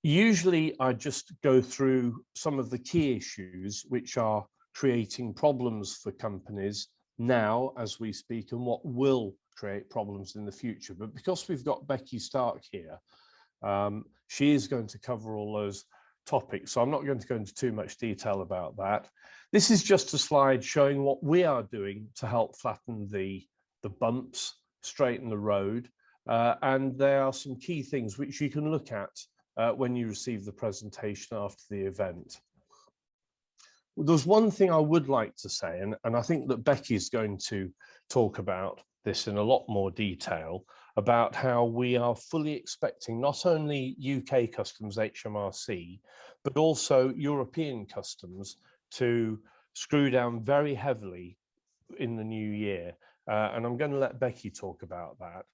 Usually I just go through some of the key issues which are creating problems for companies now as we speak, and what will create problems in the future. But because we've got Becky Stark here, she is going to cover all those topics, so I'm not going to go into too much detail about that. This is just a slide showing what we are doing to help flatten the bumps, straighten the road, and there are some key things which you can look at when you receive the presentation after the event. There's one thing I would like to say, and I think that Becky is going to talk about this in a lot more detail, about how we are fully expecting not only UK customs HMRC, but also European customs to screw down very heavily in the new year. And I'm going to let Becky talk about that.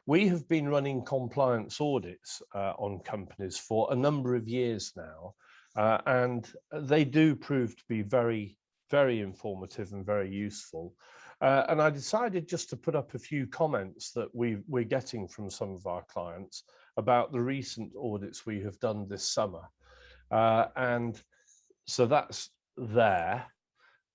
We have been running compliance audits on companies for a number of years now, and they do prove to be very, very informative and very useful. And I decided just to put up a few comments that we're getting from some of our clients about the recent audits we have done this summer. And so that's there.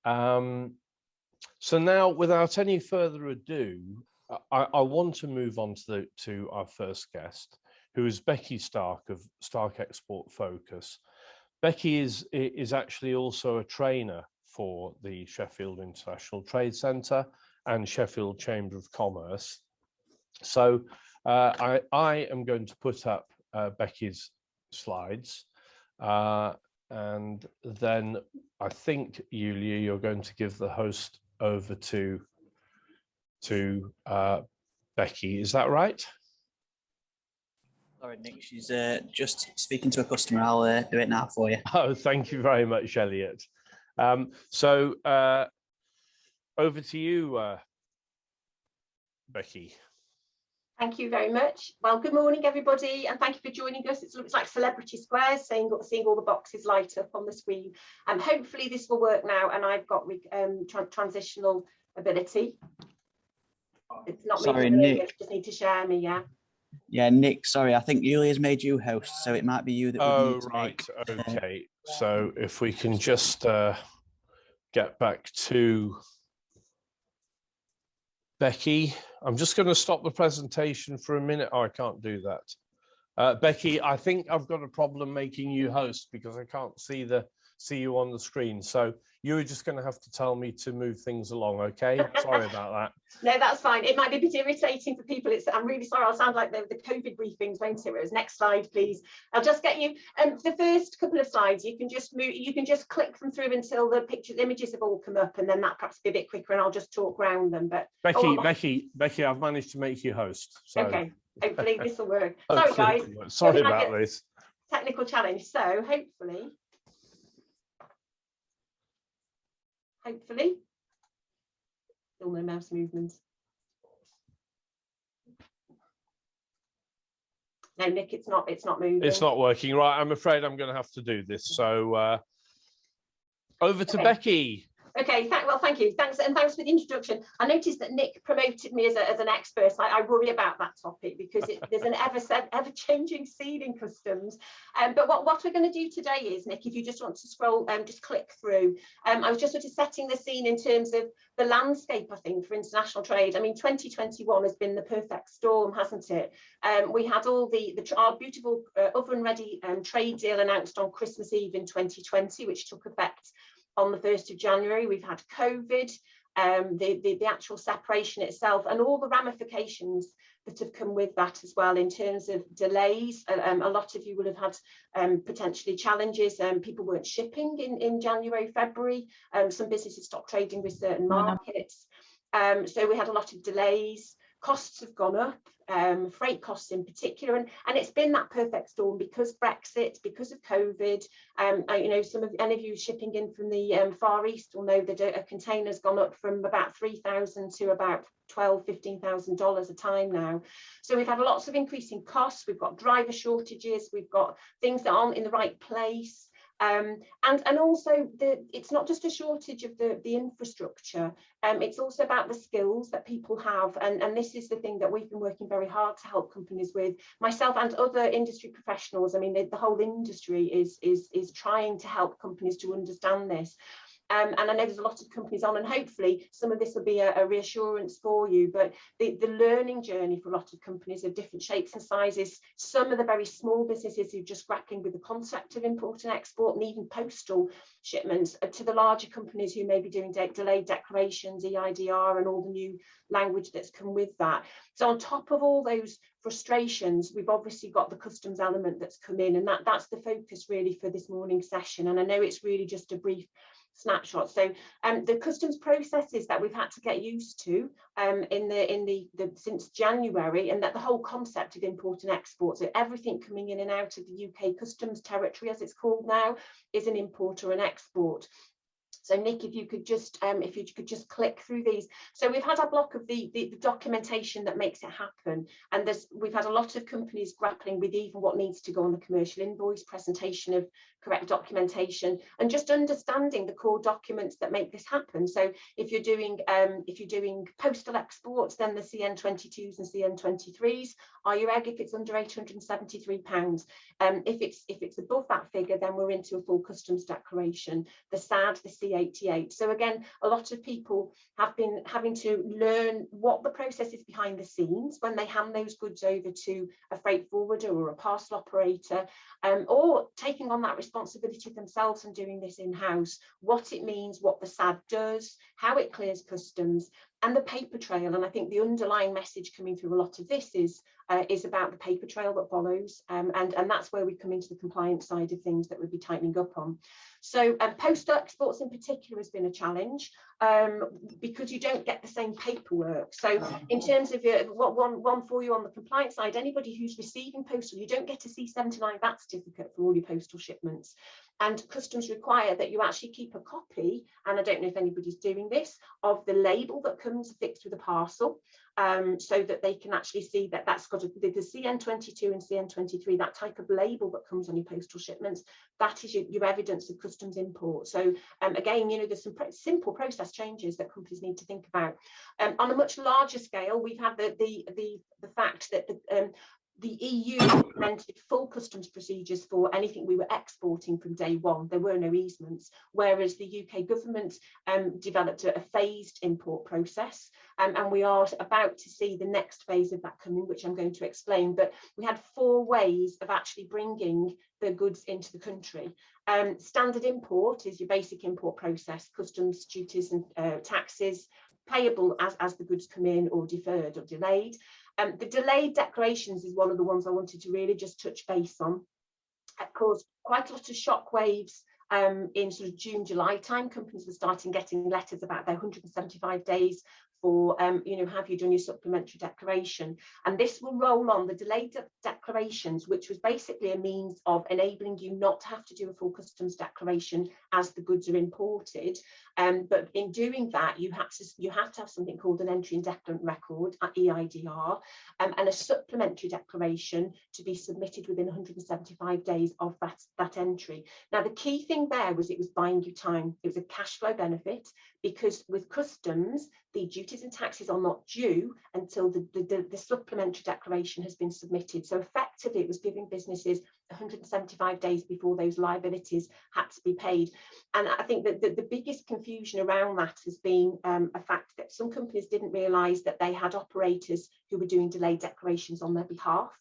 So now, without any further ado, I want to move on to our first guest, who is Becky Stark of Stark Export Focus. Becky is actually also a trainer for the Sheffield International Trade Centre and Sheffield Chamber of Commerce. So I am going to put up Becky's slides, and then I think, Yulia, you're going to give the host over to Becky. Is that right? Sorry, Nick, she's just speaking to a customer. I'll do it now for you. Oh, thank you very much, Elliot. So over to you, Becky. Thank you very much. Well, good morning, everybody, and thank you for joining us. It looks like Celebrity Squares, seeing all the boxes light up on the screen. Hopefully this will work now, and I've got transitional ability. It's not sorry, moving, Nick. just need to share me, yeah? Yeah, Nick, sorry, I think Julia's made you host, so it might be you that would need to right, okay. So if we can just get back to Becky. I'm just going to stop the presentation for a minute. Oh, I can't do that. Becky, I think I've got a problem making you host because I can't see you on the screen. So you're just going to have to tell me to move things along, okay? Sorry about that. No, that's fine. It might be a bit irritating for people. I'm really sorry. I'll sound like the COVID briefings, won't it? Whereas next slide, please. I'll just get you the first couple of slides. You can just move. You can just click them through until the images have all come up, and then that perhaps be a bit quicker, and I'll just talk around them. But Becky, I've managed to make you host. So. Okay. Hopefully this will work. Sorry, guys. Sorry about this. Technical challenge. So hopefully. Still no mouse movements. No, Nick, it's not moving. It's not working. Right, I'm afraid I'm going to have to do this. So over to Becky. Okay, thank you. Thanks for the introduction. I noticed that Nick promoted me as an expert. I worry about that topic because there's an ever-changing scene in customs. But what we're going to do today is, Nick, if you just want to scroll, just click through. I was just sort of setting the scene in terms of the landscape, I think, for international trade. I mean, 2021 has been the perfect storm, hasn't it? We had all our beautiful oven-ready trade deal announced on Christmas Eve in 2020, which took effect on the 1st of January. We've had COVID, the actual separation itself, and all the ramifications that have come with that as well in terms of delays. A lot of you will have had potentially challenges. People weren't shipping in January, February. Some businesses stopped trading with certain markets. So we had a lot of delays. Costs have gone up, freight costs in particular, and it's been that perfect storm because Brexit, because of COVID. You know, any of you shipping in from the Far East will know that a container's gone up from about $3,000 to about $12,000, $15,000 a time now. So we've had lots of increasing costs. We've got driver shortages. We've got things that aren't in the right place. And also it's not just a shortage of the infrastructure, it's also about the skills that people have, and this is the thing that we've been working very hard to help companies with, myself and other industry professionals. I mean, the whole industry is trying to help companies to understand this. And I know there's a lot of companies on, and hopefully some of this will be a reassurance for you, but the learning journey for a lot of companies of different shapes and sizes, some of the very small businesses who are just grappling with the concept of import and export and even postal shipments, to the larger companies who may be doing delayed declarations, EIDR, and all the new language that's come with that. So on top of all those frustrations, we've obviously got the customs element that's come in, and that's the focus really for this morning's session. And I know it's really just a brief snapshot. So the customs processes that we've had to get used to since January, and that the whole concept of import and export, so everything coming in and out of the UK customs territory, as it's called now, is an import or an export. So Nick, if you could just click through these. So we've had our block of the documentation that makes it happen, and we've had a lot of companies grappling with even what needs to go on the commercial invoice, presentation of correct documentation, and just understanding the core documents that make this happen. So if you're doing postal exports, then the CN22s and CN23s are your egg if it's under £873. If it's above that figure, then we're into a full customs declaration. The SAD, the C88. So again, a lot of people have been having to learn what the process is behind the scenes when they hand those goods over to a freight forwarder or a parcel operator, or taking on that responsibility themselves and doing this in-house, what it means, what the SAD does, how it clears customs, and the paper trail. And I think the underlying message coming through a lot of this is about the paper trail that follows, and that's where we come into the compliance side of things that we'll be tightening up on. So postal exports in particular has been a challenge, because you don't get the same paperwork. So in terms of one for you on the compliance side, anybody who's receiving postal, you don't get a C79 VAT certificate for all your postal shipments. And customs require that you actually keep a copy, and I don't know if anybody's doing this, of the label that comes affixed with a parcel, so that they can actually see that that's got the CN22 and CN23, that type of label that comes on your postal shipments, that is your evidence of customs import. So again, there's some simple process changes that companies need to think about. On a much larger scale, we've had the fact that the EU implemented full customs procedures for anything we were exporting from day one. There were no easements, whereas the UK government developed a phased import process, and we are about to see the next phase of that coming, which I'm going to explain. But we had 4 ways of actually bringing the goods into the country. Standard import is your basic import process, customs, duties and taxes, payable as the goods come in, or deferred or delayed. The delayed declarations is one of the ones I wanted to really just touch base on. It caused quite a lot of shockwaves in sort of June, July time. Companies were starting getting letters about their 175 days for, have you done your supplementary declaration? And this will roll on the delayed declarations, which was basically a means of enabling you not to have to do a full customs declaration as the goods are imported. But in doing that, you have to have something called an entry in declarant record, EIDR, and a supplementary declaration to be submitted within 175 days of that entry. Now, the key thing there was it was buying you time. It was a cash flow benefit, because with customs, the duties and taxes are not due until the supplementary declaration has been submitted. So effectively, it was giving businesses 175 days before those liabilities had to be paid. And I think that the biggest confusion around that has been a fact that some companies didn't realise that they had operators who were doing delayed declarations on their behalf.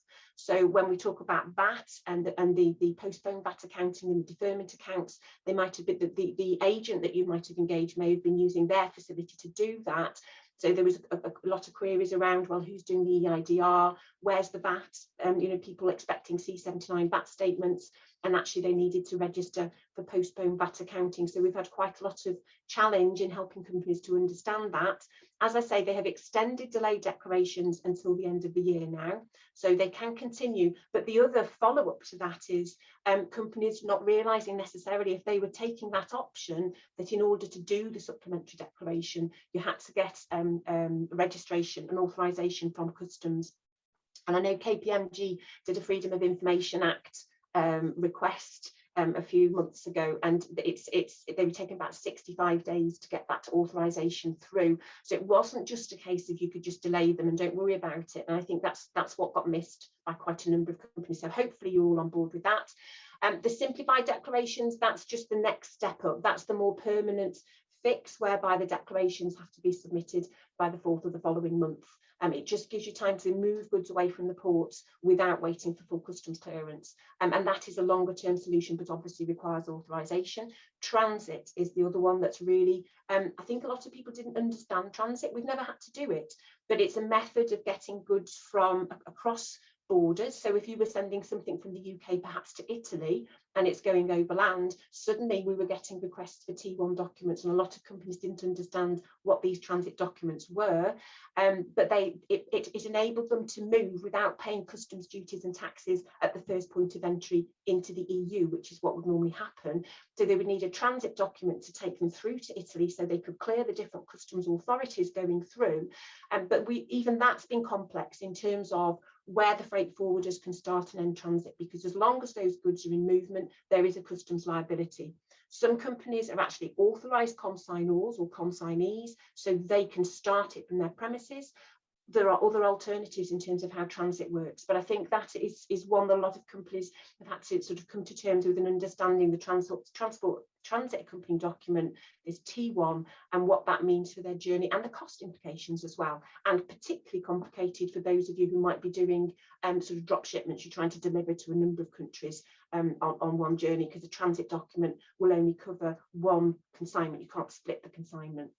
So when we talk about VAT and the postponed VAT accounting and the deferment accounts, they might have been the agent that you might have engaged may have been using their facility to do that. So there was a lot of queries around, well, who's doing the EIDR? Where's the VAT? People expecting C79 VAT statements, and actually they needed to register for postponed VAT accounting. So we've had quite a lot of challenge in helping companies to understand that. As I say, they have extended delayed declarations until the end of the year now, so they can continue. But the other follow-up to that is companies not realising necessarily, if they were taking that option, that in order to do the supplementary declaration, you had to get registration and authorisation from customs. And I know KPMG did a Freedom of Information Act request a few months ago, and they were taking about 65 days to get that authorization through. So it wasn't just a case of you could just delay them and don't worry about it. And I think that's what got missed by quite a number of companies. So hopefully you're all on board with that. The simplified declarations, that's just the next step up. That's the more permanent fix, whereby the declarations have to be submitted by the 4th of the following month. It just gives you time to move goods away from the ports without waiting for full customs clearance. And that is a longer term solution, but obviously requires authorization. Transit is the other one that's really, I think a lot of people didn't understand transit. We've never had to do it, but it's a method of getting goods from across borders. So if you were sending something from the UK perhaps to Italy and it's going overland, suddenly we were getting requests for T1 documents, and a lot of companies didn't understand what these transit documents were, but it enabled them to move without paying customs duties and taxes at the first point of entry into the EU, which is what would normally happen. So they would need a transit document to take them through to Italy so they could clear the different customs authorities going through. But even that's been complex in terms of where the freight forwarders can start and end transit, because as long as those goods are in movement, there is a customs liability. Some companies are actually authorised consignors or consignees, so they can start it from their premises. There are other alternatives in terms of how transit works, but I think that is one that a lot of companies have had to sort of come to terms with, and understanding the transit accompanying document is T1 and what that means for their journey, and the cost implications as well, and particularly complicated for those of you who might be doing sort of drop shipments. You're trying to deliver to a number of countries on one journey, because the transit document will only cover one consignment. You can't split the consignment.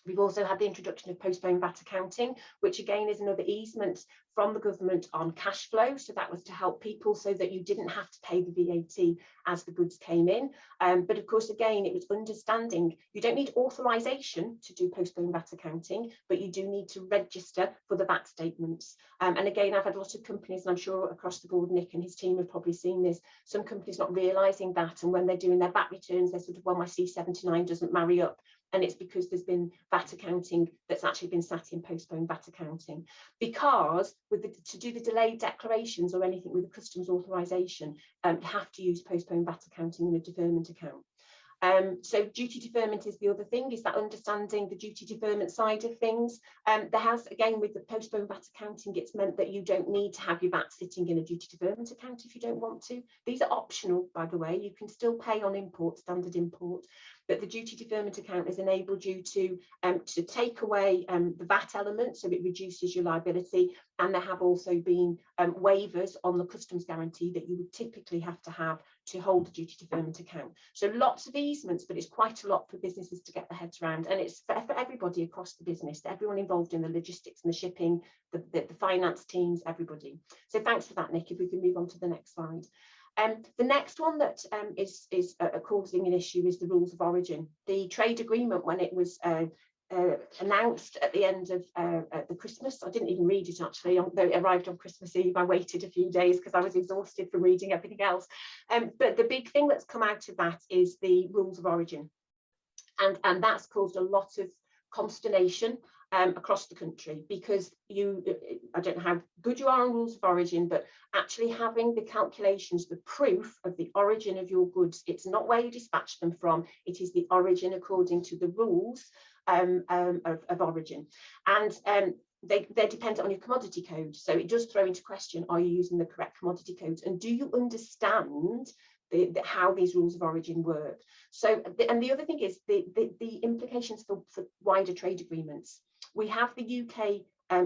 We've also had the introduction of postponed VAT accounting, which again is another easement from the government on cash flow. So that was to help people so that you didn't have to pay the VAT as the goods came in. But of course, again, it was understanding you don't need authorization to do postponed VAT accounting, but you do need to register for the VAT statements. And again, I've had a lot of companies, and I'm sure across the board, Nick and his team have probably seen this, some companies not realizing that. And when they're doing their VAT returns, they're sort of, well, my C79 doesn't marry up. And it's because there's been VAT accounting that's actually been sat in postponed VAT accounting. Because to do the delayed declarations or anything with a customs authorization, you have to use postponed VAT accounting in a deferment account. So duty deferment is the other thing, is that understanding the duty deferment side of things. There has, again, with the postponed VAT accounting, it's meant that you don't need to have your VAT sitting in a duty deferment account if you don't want to. These are optional, by the way. You can still pay on import, standard import, but the duty deferment account has enabled you to take away the VAT element, so it reduces your liability. And there have also been waivers on the customs guarantee that you would typically have to hold the duty deferment account. So lots of easements, but it's quite a lot for businesses to get their heads around. And it's for everybody across the business, everyone involved in the logistics and the shipping, the finance teams, everybody. So thanks for that, Nick. If we can move on to the next slide. The next one that is causing an issue is the rules of origin. The trade agreement, when it was announced at the end of the Christmas, I didn't even read it actually, though it arrived on Christmas Eve. I waited a few days because I was exhausted from reading everything else. But the big thing that's come out of that is the rules of origin. And that's caused a lot of consternation across the country, because I don't know how good you are on rules of origin, but actually having the calculations, the proof of the origin of your goods, it's not where you dispatch them from, it is the origin according to the rules of origin. And they're dependent on your commodity code. So it does throw into question, are you using the correct commodity codes? And do you understand how these rules of origin work? So, and the other thing is the implications for wider trade agreements. We have the UK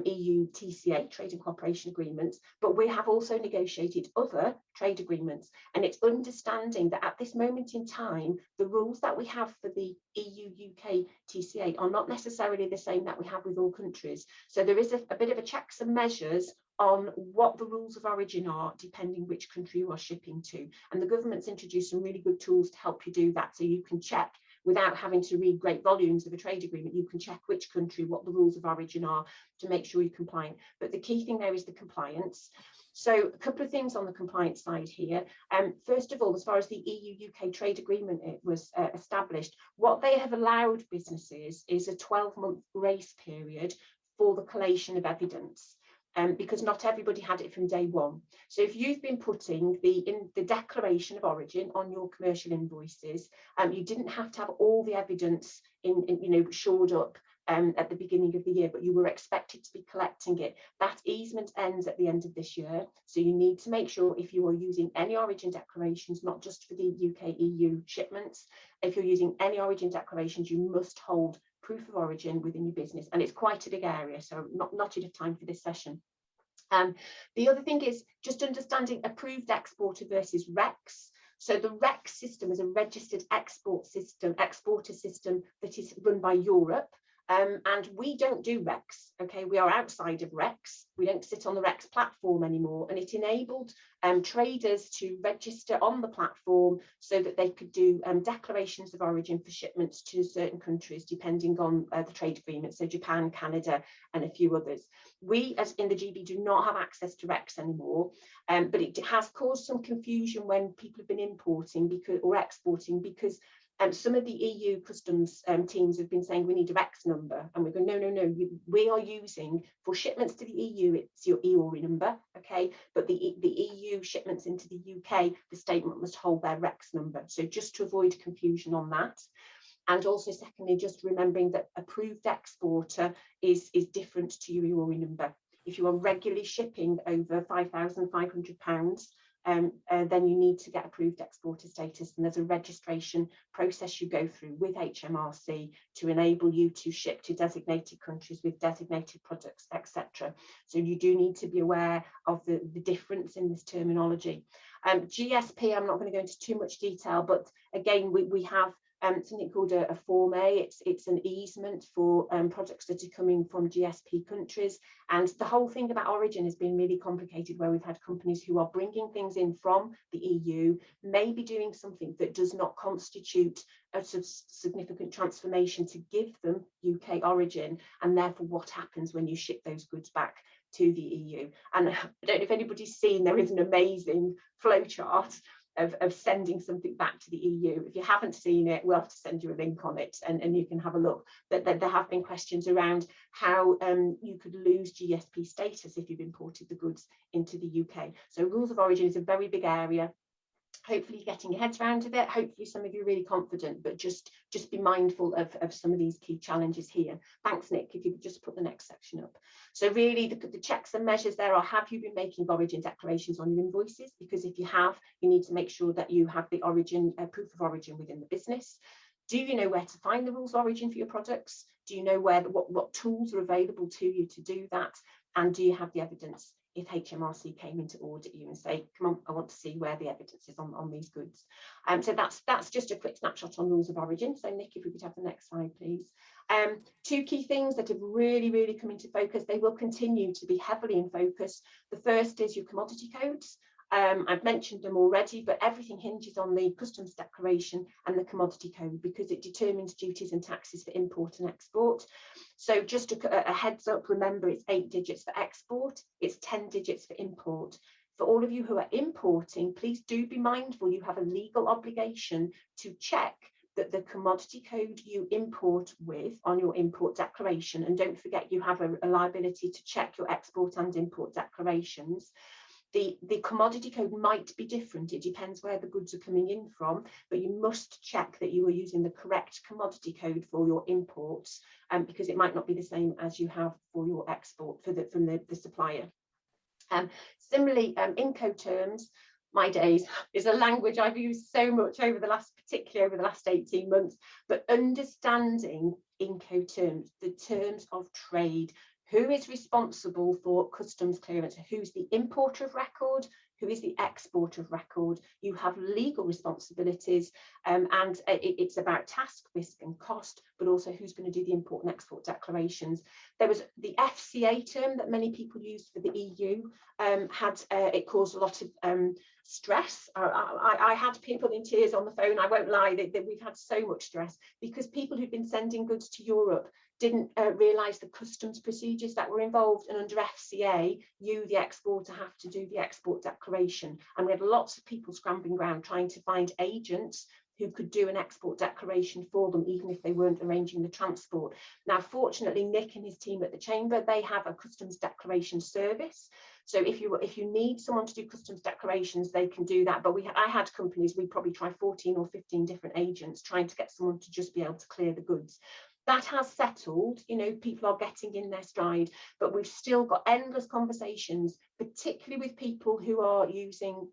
EU TCA, Trade and Cooperation Agreements, but we have also negotiated other trade agreements. And it's understanding that at this moment in time, the rules that we have for the EU UK TCA are not necessarily the same that we have with all countries. So there is a bit of a checks and measures on what the rules of origin are, depending which country you are shipping to. And the government's introduced some really good tools to help you do that, so you can check without having to read great volumes of a trade agreement. You can check which country, what the rules of origin are, to make sure you're compliant. But the key thing there is the compliance. So a couple of things on the compliance side here. First of all, as far as the EU UK trade agreement it was established, what they have allowed businesses is a 12-month grace period for the collation of evidence. because not everybody had it from day one. So if you've been putting the declaration of origin on your commercial invoices, you didn't have to have all the evidence shored up at the beginning of the year, but you were expected to be collecting it. That easement ends at the end of this year. So you need to make sure, if you are using any origin declarations, not just for the UK EU shipments, if you're using any origin declarations, you must hold proof of origin within your business. And it's quite a big area, so not enough time for this session. The other thing is just understanding approved exporter versus REX. So the REX system is a registered exporter system that is run by Europe. And we don't do REX, okay? We are outside of REX. We don't sit on the REX platform anymore. And it enabled traders to register on the platform so that they could do declarations of origin for shipments to certain countries, depending on the trade agreement. So Japan, Canada, and a few others. We, as in the GB, do not have access to REX anymore, but it has caused some confusion when people have been importing or exporting, because some of the EU customs teams have been saying we need a REX number, and we're going, no, we are using, for shipments to the EU, it's your EORI number, okay, but the EU shipments into the UK, the statement must hold their REX number. So just to avoid confusion on that. And also, secondly, just remembering that approved exporter is different to your EORI number. If you are regularly shipping over £5,500, then you need to get approved exporter status, and there's a registration process you go through with HMRC to enable you to ship to designated countries with designated products, etc. So you do need to be aware of the difference in this terminology. GSP, I'm not going to go into too much detail, but again, we have something called a Form A. It's an easement for products that are coming from GSP countries. And the whole thing about origin has been really complicated, where we've had companies who are bringing things in from the EU, maybe doing something that does not constitute a significant transformation to give them UK origin, and therefore what happens when you ship those goods back to the EU. And I don't know if anybody's seen, there is an amazing flowchart of sending something back to the EU. If you haven't seen it, we'll have to send you a link on it, and you can have a look. But there have been questions around how you could lose GSP status if you've imported the goods into the UK. So rules of origin is a very big area. Hopefully you're getting your heads around it. Hopefully some of you are really confident, but just be mindful of some of these key challenges here. Thanks, Nick. If you could just put the next section up. So really the checks and measures there are, have you been making origin declarations on your invoices? Because if you have, you need to make sure that you have the origin, proof of origin within the business. Do you know where to find the rules of origin for your products? Do you know what tools are available to you to do that? And do you have the evidence if HMRC came in to audit you and say, come on, I want to see where the evidence is on these goods. So that's just a quick snapshot on rules of origin. So Nick, if we could have the next slide, please. Two key things that have really come into focus. They will continue to be heavily in focus. The first is your commodity codes. I've mentioned them already, but everything hinges on the customs declaration and the commodity code, because it determines duties and taxes for import and export. So just a heads up, remember it's 8 digits for export, it's 10 digits for import. For all of you who are importing, please do be mindful you have a legal obligation to check that the commodity code you import with on your import declaration, and don't forget you have a liability to check your export and import declarations. The commodity code might be different. It depends where the goods are coming in from, but you must check that you are using the correct commodity code for your imports, because it might not be the same as you have for your export from the supplier. Similarly, Inco Terms, my days, is a language I've used so much particularly over the last 18 months, but understanding Inco Terms, the terms of trade. Who is responsible for customs clearance? Who's the importer of record? Who is the exporter of record? You have legal responsibilities, and it's about task, risk and cost, but also who's going to do the import and export declarations. There was the FCA term that many people used for the EU, it caused a lot of stress. I had people in tears on the phone, I won't lie, that we've had so much stress because people who've been sending goods to Europe didn't realise the customs procedures that were involved, and under FCA, you, the exporter, have to do the export declaration. And we had lots of people scrambling around trying to find agents who could do an export declaration for them, even if they weren't arranging the transport. Now, fortunately, Nick and his team at the Chamber, they have a customs declaration service. So if you need someone to do customs declarations, they can do that. But I had companies, we probably tried 14 or 15 different agents trying to get someone to just be able to clear the goods. That has settled, you know, people are getting in their stride, but we've still got endless conversations, particularly with people who are using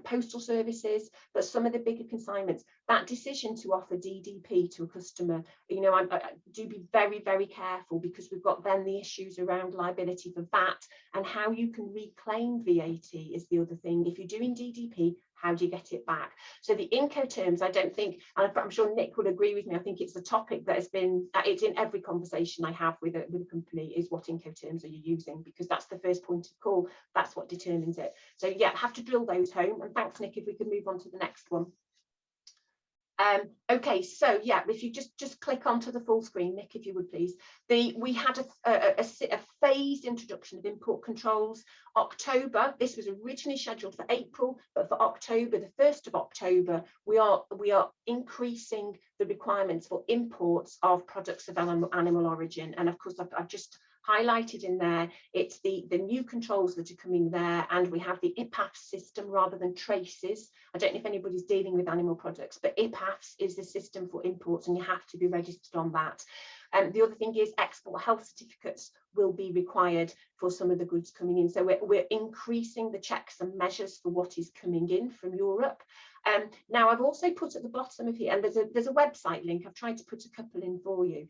postal services, but some of the bigger consignments, that decision to offer DDP to a customer, you know, I do be very, very careful, because we've got then the issues around liability for VAT and how you can reclaim VAT is the other thing. If you're doing DDP, how do you get it back? So the Inco terms, I don't think, and I'm sure Nick would agree with me, I think it's a topic that has been, it's in every conversation I have with a company, is what Inco terms are you using? Because that's the first point of call, that's what determines it. So yeah, have to drill those home. And thanks, Nick, if we could move on to the next one. Okay, so yeah, if you just click onto the full screen, Nick, if you would please. We had a phased introduction of import controls. October, this was originally scheduled for April, but for October, the 1st of October, we are increasing the requirements for imports of products of animal origin. And of course, I've just highlighted in there, it's the new controls that are coming there, and we have the IPAF system rather than traces. I don't know if anybody's dealing with animal products, but IPAFs is the system for imports, and you have to be registered on that. The other thing is export health certificates will be required for some of the goods coming in. So we're increasing the checks and measures for what is coming in from Europe. Now, I've also put at the bottom of here, and there's a website link. I've tried to put a couple in for you.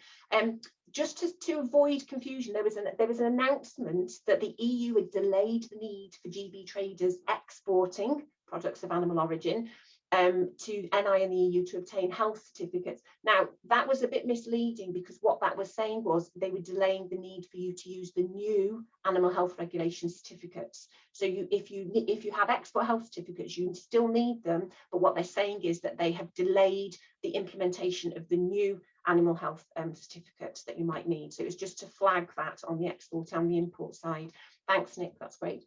Just to avoid confusion, there was an announcement that the EU had delayed the need for GB traders exporting products of animal origin to NI and the EU to obtain health certificates. Now, that was a bit misleading, because what that was saying was they were delaying the need for you to use the new animal health regulation certificates. So if you have export health certificates, you still need them, but what they're saying is that they have delayed the implementation of the new animal health certificates that you might need. So it was just to flag that on the export and the import side. Thanks, Nick, that's great.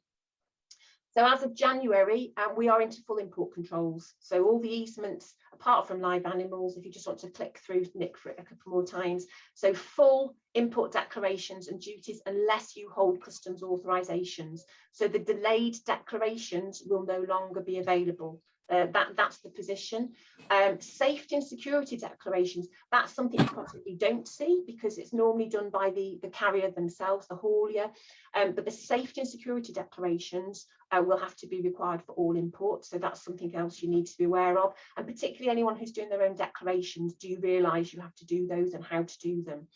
So as of January, we are into full import controls. So all the easements, apart from live animals, if you just want to click through, Nick, for it a couple more times. So full import declarations and duties, unless you hold customs authorizations. So the delayed declarations will no longer be available. That's the position. Safety and security declarations, that's something you possibly don't see, because it's normally done by the carrier themselves, the haulier. But the safety and security declarations will have to be required for all imports. So that's something else you need to be aware of. And particularly anyone who's doing their own declarations, do you realise you have to do those and how to do them?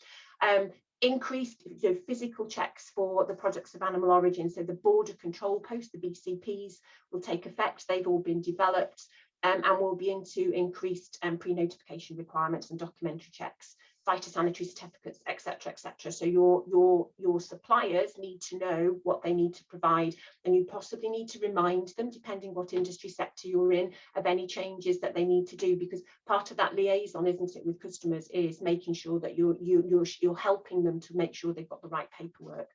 Increased physical checks for the products of animal origin. So the border control posts, the BCPs, will take effect. They've all been developed, and will be into increased pre-notification requirements and documentary checks, phytosanitary certificates, etc., etc. So your suppliers need to know what they need to provide, and you possibly need to remind them, depending what industry sector you're in, of any changes that they need to do, because part of that liaison, isn't it, with customers, is making sure that you're helping them to make sure they've got the right paperwork.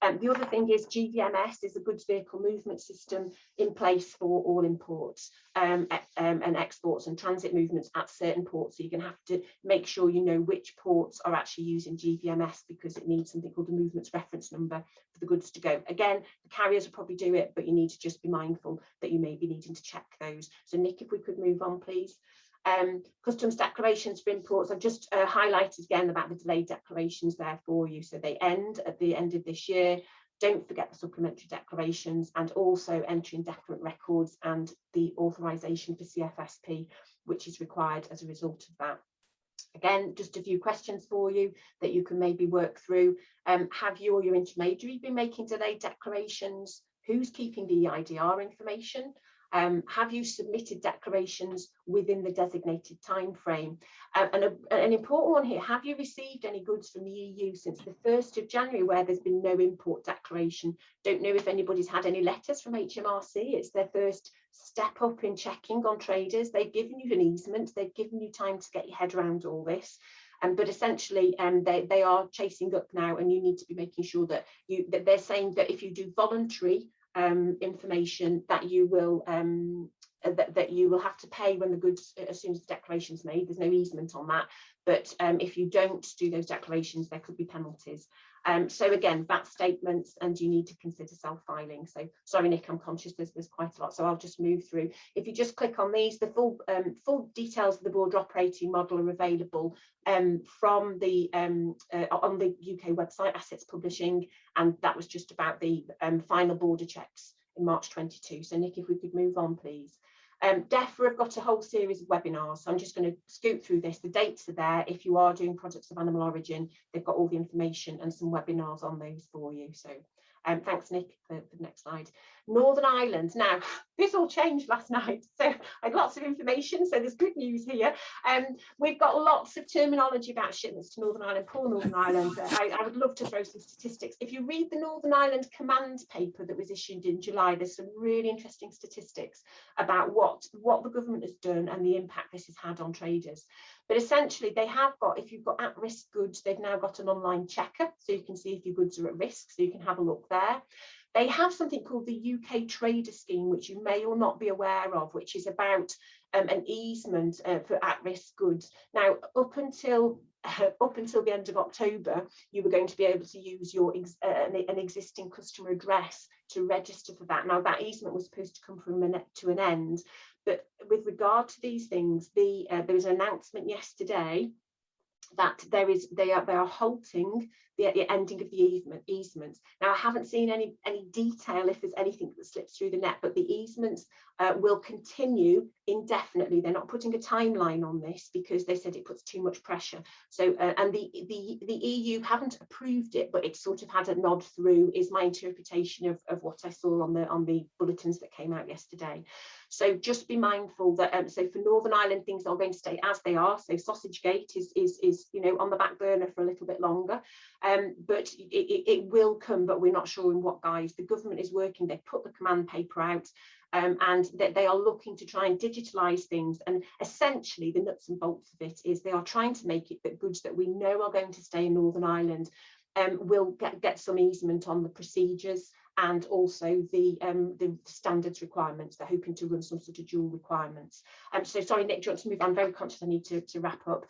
The other thing is GVMS is a goods vehicle movement system in place for all imports and exports and transit movements at certain ports. So you're going to have to make sure you know which ports are actually using GVMS, because it needs something called the movements reference number for the goods to go. Again, the carriers will probably do it, but you need to just be mindful that you may be needing to check those. So Nick, if we could move on, please. Customs declarations for imports, I've just highlighted again about the delayed declarations there for you. So they end at the end of this year. Don't forget the supplementary declarations, and also entering deferment records and the authorization for CFSP, which is required as a result of that. Again, just a few questions for you that you can maybe work through. Have you or your intermediary been making delayed declarations? Who's keeping the EIDR information? Have you submitted declarations within the designated time frame? And an important one here, have you received any goods from the EU since the 1st of January where there's been no import declaration? Don't know if anybody's had any letters from HMRC. It's their first step up in checking on traders. They've given you an easement, they've given you time to get your head around all this. But essentially they are chasing up now, and you need to be making sure that they're saying that if you do voluntary information that you will that you will have to pay when the goods, as soon as the declaration's made. There's no easement on that, but if you don't do those declarations, there could be penalties. So again, VAT statements, and you need to consider self-filing. So sorry, Nick, I'm conscious there's quite a lot, so I'll just move through. If you just click on these, the full details of the border operating model are available from the on the UK website, Assets Publishing, and that was just about the final border checks in March 22. So Nick, if we could move on, please. DEFRA have got a whole series of webinars, so I'm just going to scoot through this. The dates are there. If you are doing products of animal origin, they've got all the information and some webinars on those for you. So thanks, Nick, for the next slide. Northern Ireland. Now, this all changed last night, so I had lots of information, so there's good news here. We've got lots of terminology about shipments to Northern Ireland. Poor Northern Ireland. I would love to throw some statistics. If you read the Northern Ireland command paper that was issued in July, there's some really interesting statistics about what the government has done and the impact this has had on traders. But essentially, they have got, if you've got at-risk goods, they've now got an online checker, so you can see if your goods are at risk, so you can have a look there. They have something called the UK Trader Scheme, which you may or not be aware of, which is about an easement for at-risk goods. Now, up until the end of October, you were going to be able to use your an existing customer address to register for that. Now, that easement was supposed to come to an end, but with regard to these things, there was an announcement yesterday that they are halting the ending of the easements. Now, I haven't seen any detail if there's anything that slips through the net, but the easements will continue indefinitely. They're not putting a timeline on this because they said it puts too much pressure. So and the EU haven't approved it, but it sort of had a nod through, is my interpretation of what I saw on the bulletins that came out yesterday. So just be mindful that so for Northern Ireland, things are going to stay as they are. So Sausage Gate is on the back burner for a little bit longer, but it will come, but we're not sure in what guise. The government is working. They've put the command paper out, and that they are looking to try and digitalise things. And essentially, the nuts and bolts of it is they are trying to make it that goods that we know are going to stay in Northern Ireland will get some easement on the procedures and also the standards requirements. They're hoping to run some sort of dual requirements. So sorry, Nick, do you want to move on? I'm very conscious I need to wrap up.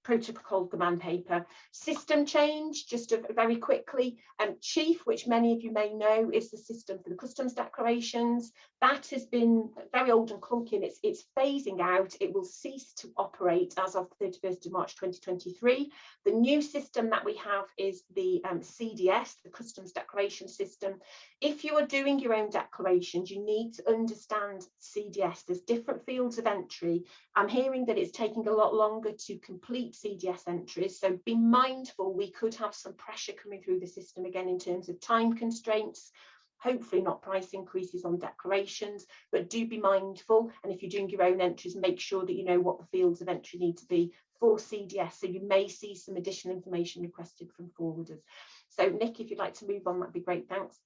Protocol command paper. System change, just very quickly. Chief, which many of you may know, is the system for the customs declarations. That has been very old and clunky, and it's phasing out. It will cease to operate as of the 31st of March 2023. The new system that we have is the CDS, the customs declaration system. If you are doing your own declarations, you need to understand CDS. There's different fields of entry. I'm hearing that it's taking a lot longer to complete CDS entries, so be mindful. We could have some pressure coming through the system again in terms of time constraints, hopefully not price increases on declarations, but do be mindful. And if you're doing your own entries, make sure that you know what the fields of entry need to be for CDS. So you may see some additional information requested from forwarders. So Nick, if you'd like to move on, that'd be great, thanks.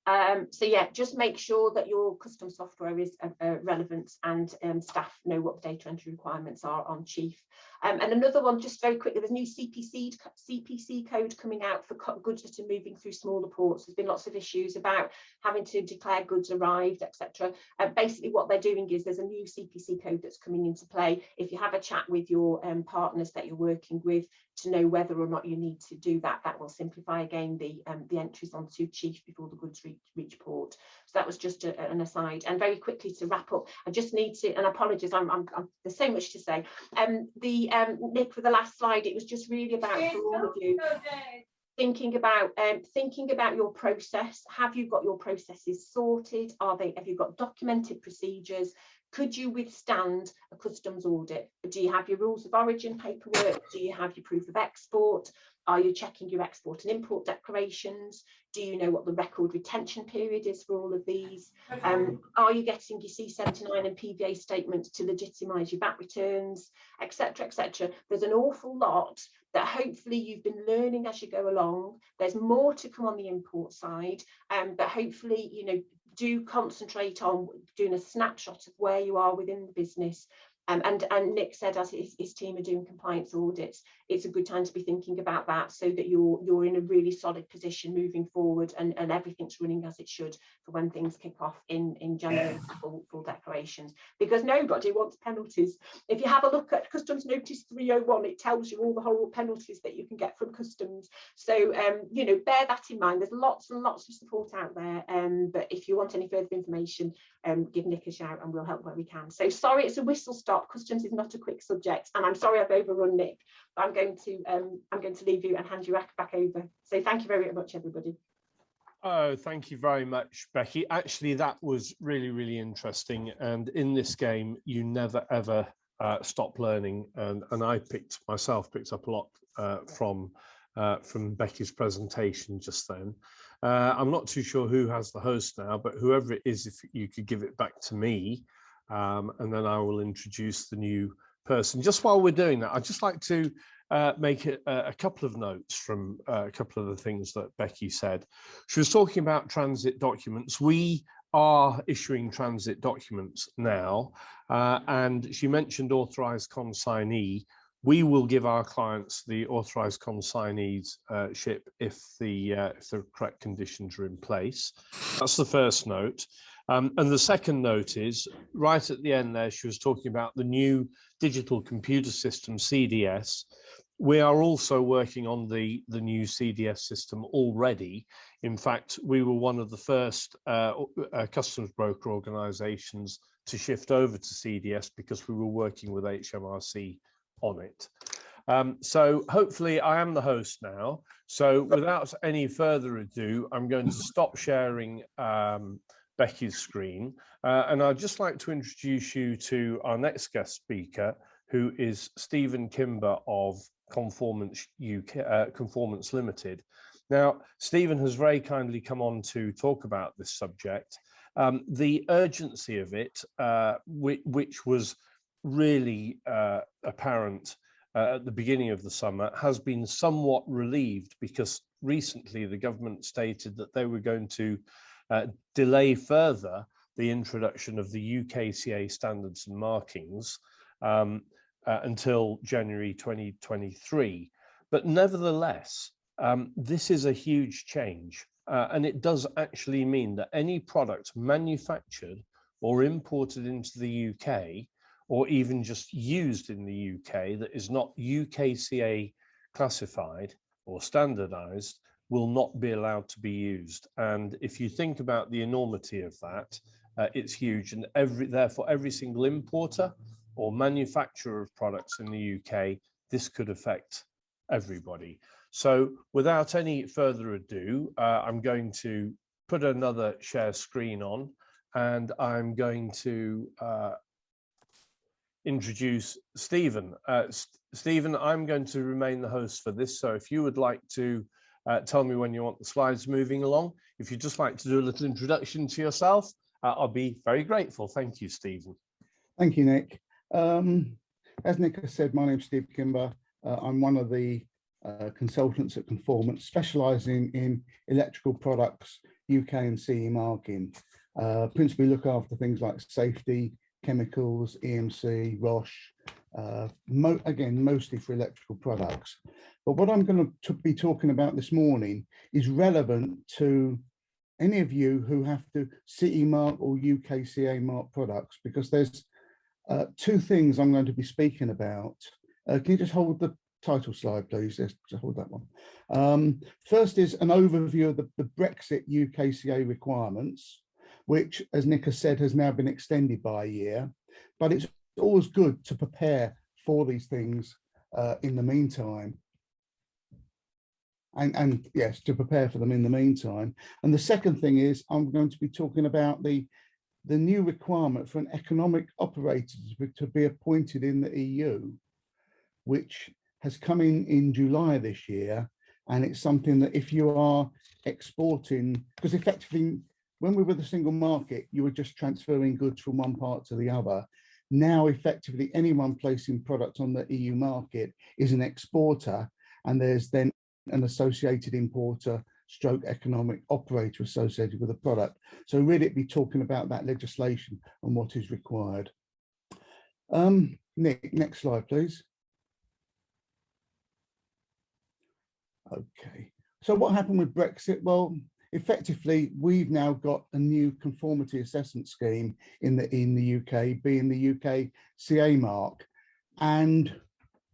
So yeah, just make sure that your custom software is relevant, and staff know what the data entry requirements are on Chief. And another one, just very quickly, there's new CPC code coming out for goods that are moving through smaller ports. There's been lots of issues about having to declare goods arrived, etc. Basically what they're doing is there's a new CPC code that's coming into play. If you have a chat with your partners that you're working with to know whether or not you need to do that, that will simplify again the entries onto Chief before the goods reach port. So that was just an aside. And very quickly to wrap up, I just need to, and apologies, there's so much to say. Nick, for the last slide, it was just really about for all of you thinking about your process. Have you got your processes sorted? Have you got documented procedures? Could you withstand a customs audit? Do you have your rules of origin paperwork? Do you have your proof of export? Are you checking your export and import declarations? Do you know what the record retention period is for all of these? Are you getting your C79 and PVA statements to legitimise your VAT returns, etc., etc.? There's an awful lot that hopefully you've been learning as you go along. There's more to come on the import side, but hopefully, do concentrate on doing a snapshot of where you are within the business. And Nick said, as his team are doing compliance audits, it's a good time to be thinking about that, so that you're in a really solid position moving forward, and everything's running as it should for when things kick off in January for full declarations, because nobody wants penalties. If you have a look at Customs Notice 301, it tells you all the horrible penalties that you can get from customs. So you know, bear that in mind. There's lots and lots of support out there, but if you want any further information, give Nick a shout and we'll help where we can. So sorry, it's a whistle stop. Customs is not a quick subject, and I'm sorry I've overrun, Nick, but I'm going to leave you and hand you back over. So thank you very much, everybody. Oh, thank you very much, Becky. Actually, that was really, really interesting. And in this game, you never, ever stop learning. And I picked up a lot from Becky's presentation just then. I'm not too sure who has the host now, but whoever it is, if you could give it back to me, and then I will introduce the new person. Just while we're doing that, I'd just like to make a couple of notes from a couple of the things that Becky said. She was talking about transit documents. We are issuing transit documents now, and she mentioned authorized consignee. We will give our clients the authorized consignees ship if the correct conditions are in place. That's the first note. And the second note is, right at the end there, she was talking about the new digital computer system, CDS. We are also working on the new CDS system already. In fact, we were one of the first customs broker organizations to shift over to CDS because we were working with HMRC on it. So hopefully I am the host now. So without any further ado, I'm going to stop sharing Becky's screen. And I'd just like to introduce you to our next guest speaker, who is Stephen Kimber of Conformance Limited. Now, Stephen has very kindly come on to talk about this subject. The urgency of it, which was really apparent at the beginning of the summer, has been somewhat relieved, because recently the government stated that they were going to delay further the introduction of the UKCA standards and markings until January 2023. But nevertheless, this is a huge change, and it does actually mean that any product manufactured or imported into the UK, or even just used in the UK, that is not UKCA classified or standardized, will not be allowed to be used. And if you think about the enormity of that, it's huge. And therefore, every single importer or manufacturer of products in the UK, this could affect everybody. So without any further ado, I'm going to put another share screen on, and I'm going to introduce Stephen. Stephen, I'm going to remain the host for this. So if you would like to tell me when you want the slides moving along, if you'd just like to do a little introduction to yourself, I'll be very grateful. Thank you, Stephen. Thank you, Nick. As Nick has said, my name's Steve Kimber. I'm one of the consultants at Conformance, specialising in electrical products, UK and CE marking. Principally look after things like safety, chemicals, EMC, Roche, again, mostly for electrical products. But what I'm going to be talking about this morning is relevant to any of you who have to CE mark or UKCA mark products, because there's two things I'm going to be speaking about. Can you just hold the title slide, please? Just hold that one. First is an overview of the Brexit UKCA requirements, which, as Nick has said, has now been extended by a year. But it's always good to prepare for these things in the meantime. And yes, to prepare for them in the meantime. And the second thing is, I'm going to be talking about the new requirement for an economic operator to be appointed in the EU, which has come in July this year. And it's something that if you are exporting, because effectively, when we were the single market, you were just transferring goods from one part to the other. Now, effectively, anyone placing products on the EU market is an exporter, and there's then an associated importer stroke economic operator associated with the product. So really, it'd be talking about that legislation and what is required. Nick, next slide, please. Okay, so what happened with Brexit? Well, effectively, we've now got a new conformity assessment scheme in the UK, being the UK CA mark. And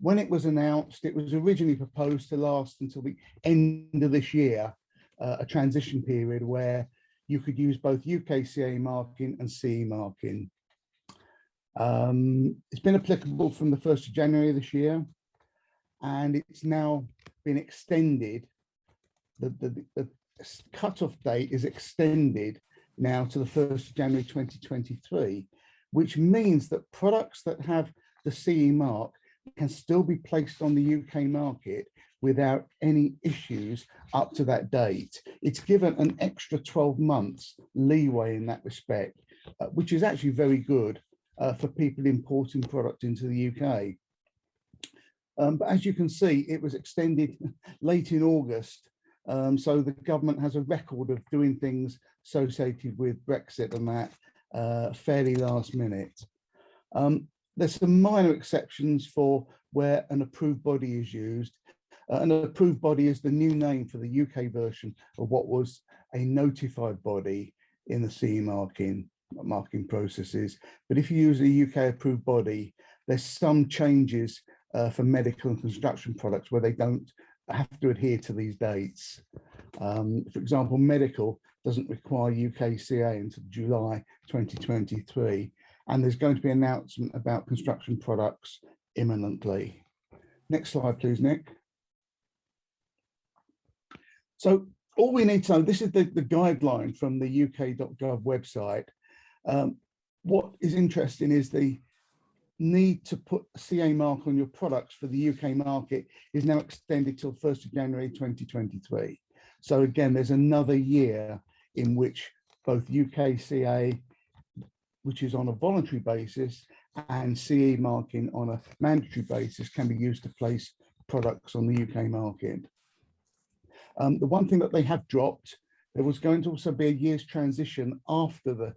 when it was announced, it was originally proposed to last until the end of this year, a transition period where you could use both UK CA marking and CE marking. It's been applicable from the 1st of January this year, and it's now been extended. The cut-off date is extended now to the 1st of January 2023, which means that products that have the CE mark can still be placed on the UK market without any issues up to that date. It's given an extra 12 months leeway in that respect, which is actually very good for people importing product into the UK. But as you can see, it was extended late in August. So the government has a record of doing things associated with Brexit and that fairly last minute. There's some minor exceptions for where an approved body is used. An approved body is the new name for the UK version of what was a notified body in the CE marking processes. But if you use a UK approved body, there's some changes for medical and construction products where they don't have to adhere to these dates. For example, medical doesn't require UK CA until July 2023, and there's going to be an announcement about construction products imminently. Next slide, please, Nick. So all we need to know, this is the guideline from the uk.gov website. What is interesting is the need to put a CA mark on your products for the UK market is now extended till 1st of January 2023. So again, there's another year in which both UK CA, which is on a voluntary basis, and CE marking on a mandatory basis can be used to place products on the UK market. The one thing that they have dropped, there was going to also be a year's transition after the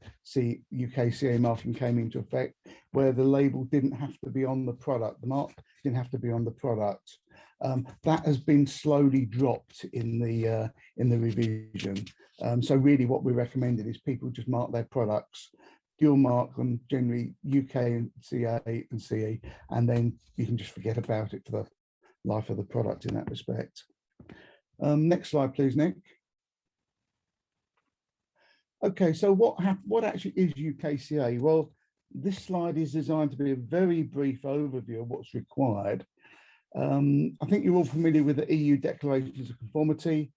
UK CA marking came into effect, where the label didn't have to be on the product, the mark didn't have to be on the product. That has been slowly dropped in the revision. So really what we recommended is people just mark their products, dual mark them, generally UK and CA and CE, and then you can just forget about it for the life of the product in that respect. Next slide, please, Nick. Okay, so what actually is UKCA? Well, this slide is designed to be a very brief overview of what's required. I think you're all familiar with the EU Declarations of Conformity.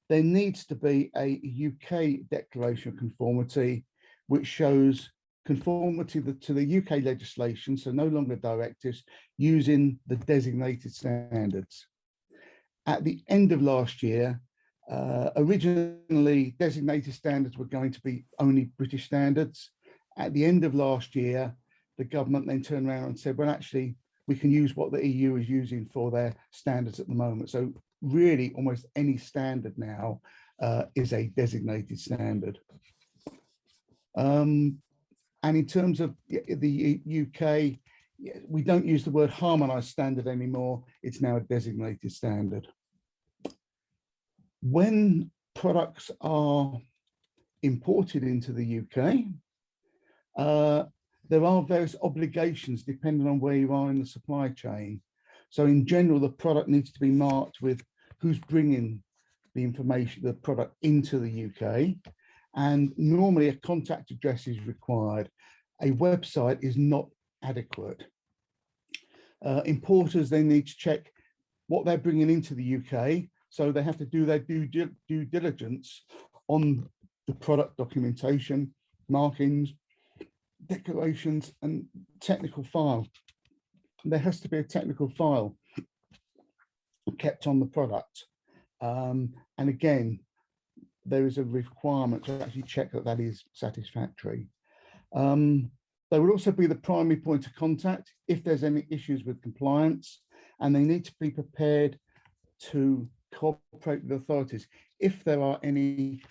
There needs to be a UK Declaration of Conformity, which shows conformity to the UK legislation, so no longer directives, using the designated standards. At the end of last year, originally designated standards were going to be only British standards. At the end of last year, the government then turned around and said, well, actually, we can use what the EU is using for their standards at the moment. So really almost any standard now is a designated standard. And in terms of the UK, we don't use the word harmonised standard anymore. It's now a designated standard. When products are imported into the UK, there are various obligations depending on where you are in the supply chain. So in general, the product needs to be marked with who's bringing the information, the product into the UK. And normally a contact address is required. A website is not adequate. Importers, they need to check what they're bringing into the UK. So they have to do their due diligence on the product documentation, markings, declarations, and technical file. There has to be a technical file kept on the product. And again, there is a requirement to actually check that that is satisfactory. They will also be the primary point of contact if there's any issues with compliance, and they need to be prepared to cooperate with authorities if there are any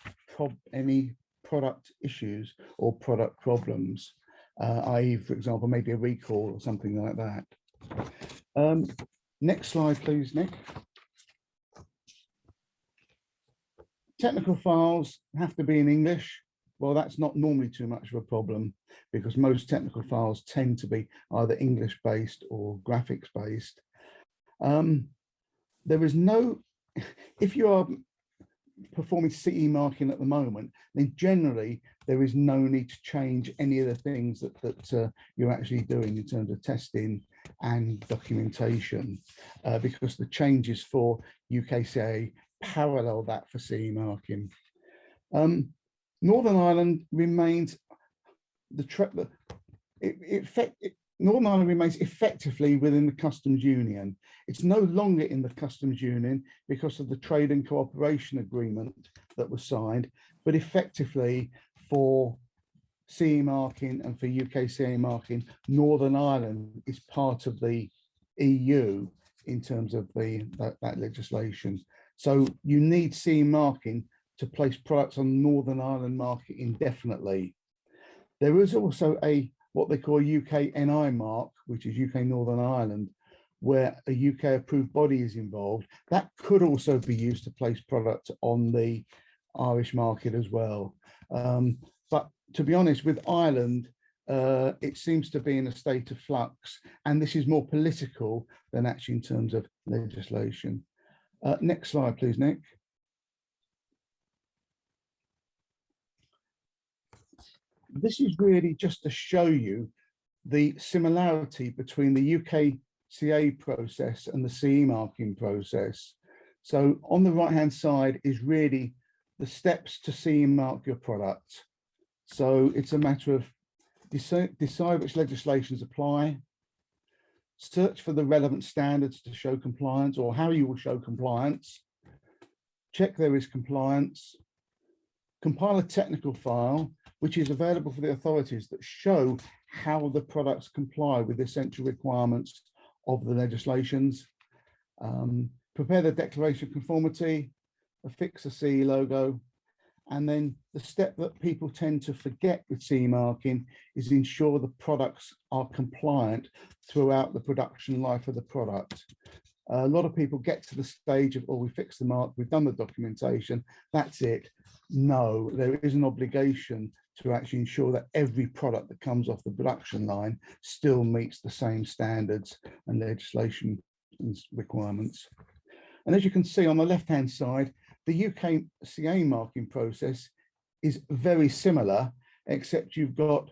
product issues or product problems. i.e., for example, maybe a recall or something like that. Next slide, please, Nick. Technical files have to be in English. Well, that's not normally too much of a problem because most technical files tend to be either English-based or graphics-based. There is no, if you are performing CE marking at the moment, then generally there is no need to change any of the things that you're actually doing in terms of testing and documentation, because the changes for UKCA parallel that for CE marking. Northern Ireland remains Northern Ireland remains effectively within the customs union. It's no longer in the customs union because of the trade and cooperation agreement that was signed, but effectively for CE marking and for UKCA marking, Northern Ireland is part of the EU in terms of that legislation. So you need CE marking to place products on Northern Ireland market indefinitely. There is also what they call a UK NI mark, which is UK Northern Ireland, where a UK approved body is involved. That could also be used to place product on the Irish market as well. But to be honest, with Ireland, it seems to be in a state of flux, and this is more political than actually in terms of legislation. Next slide, please, Nick. This is really just to show you the similarity between the UKCA process and the CE marking process. So on the right-hand side is really the steps to CE mark your product. So it's a matter of decide which legislations apply, search for the relevant standards to show compliance or how you will show compliance, check there is compliance, compile a technical file, which is available for the authorities that show how the products comply with the essential requirements of the legislations, prepare the declaration of conformity, affix a CE logo, and then the step that people tend to forget with CE marking is ensure the products are compliant throughout the production life of the product. A lot of people get to the stage of, oh, we fixed the mark, we've done the documentation, that's it. No, there is an obligation to actually ensure that every product that comes off the production line still meets the same standards and legislation requirements. And as you can see on the left-hand side, the UKCA marking process is very similar, except you've got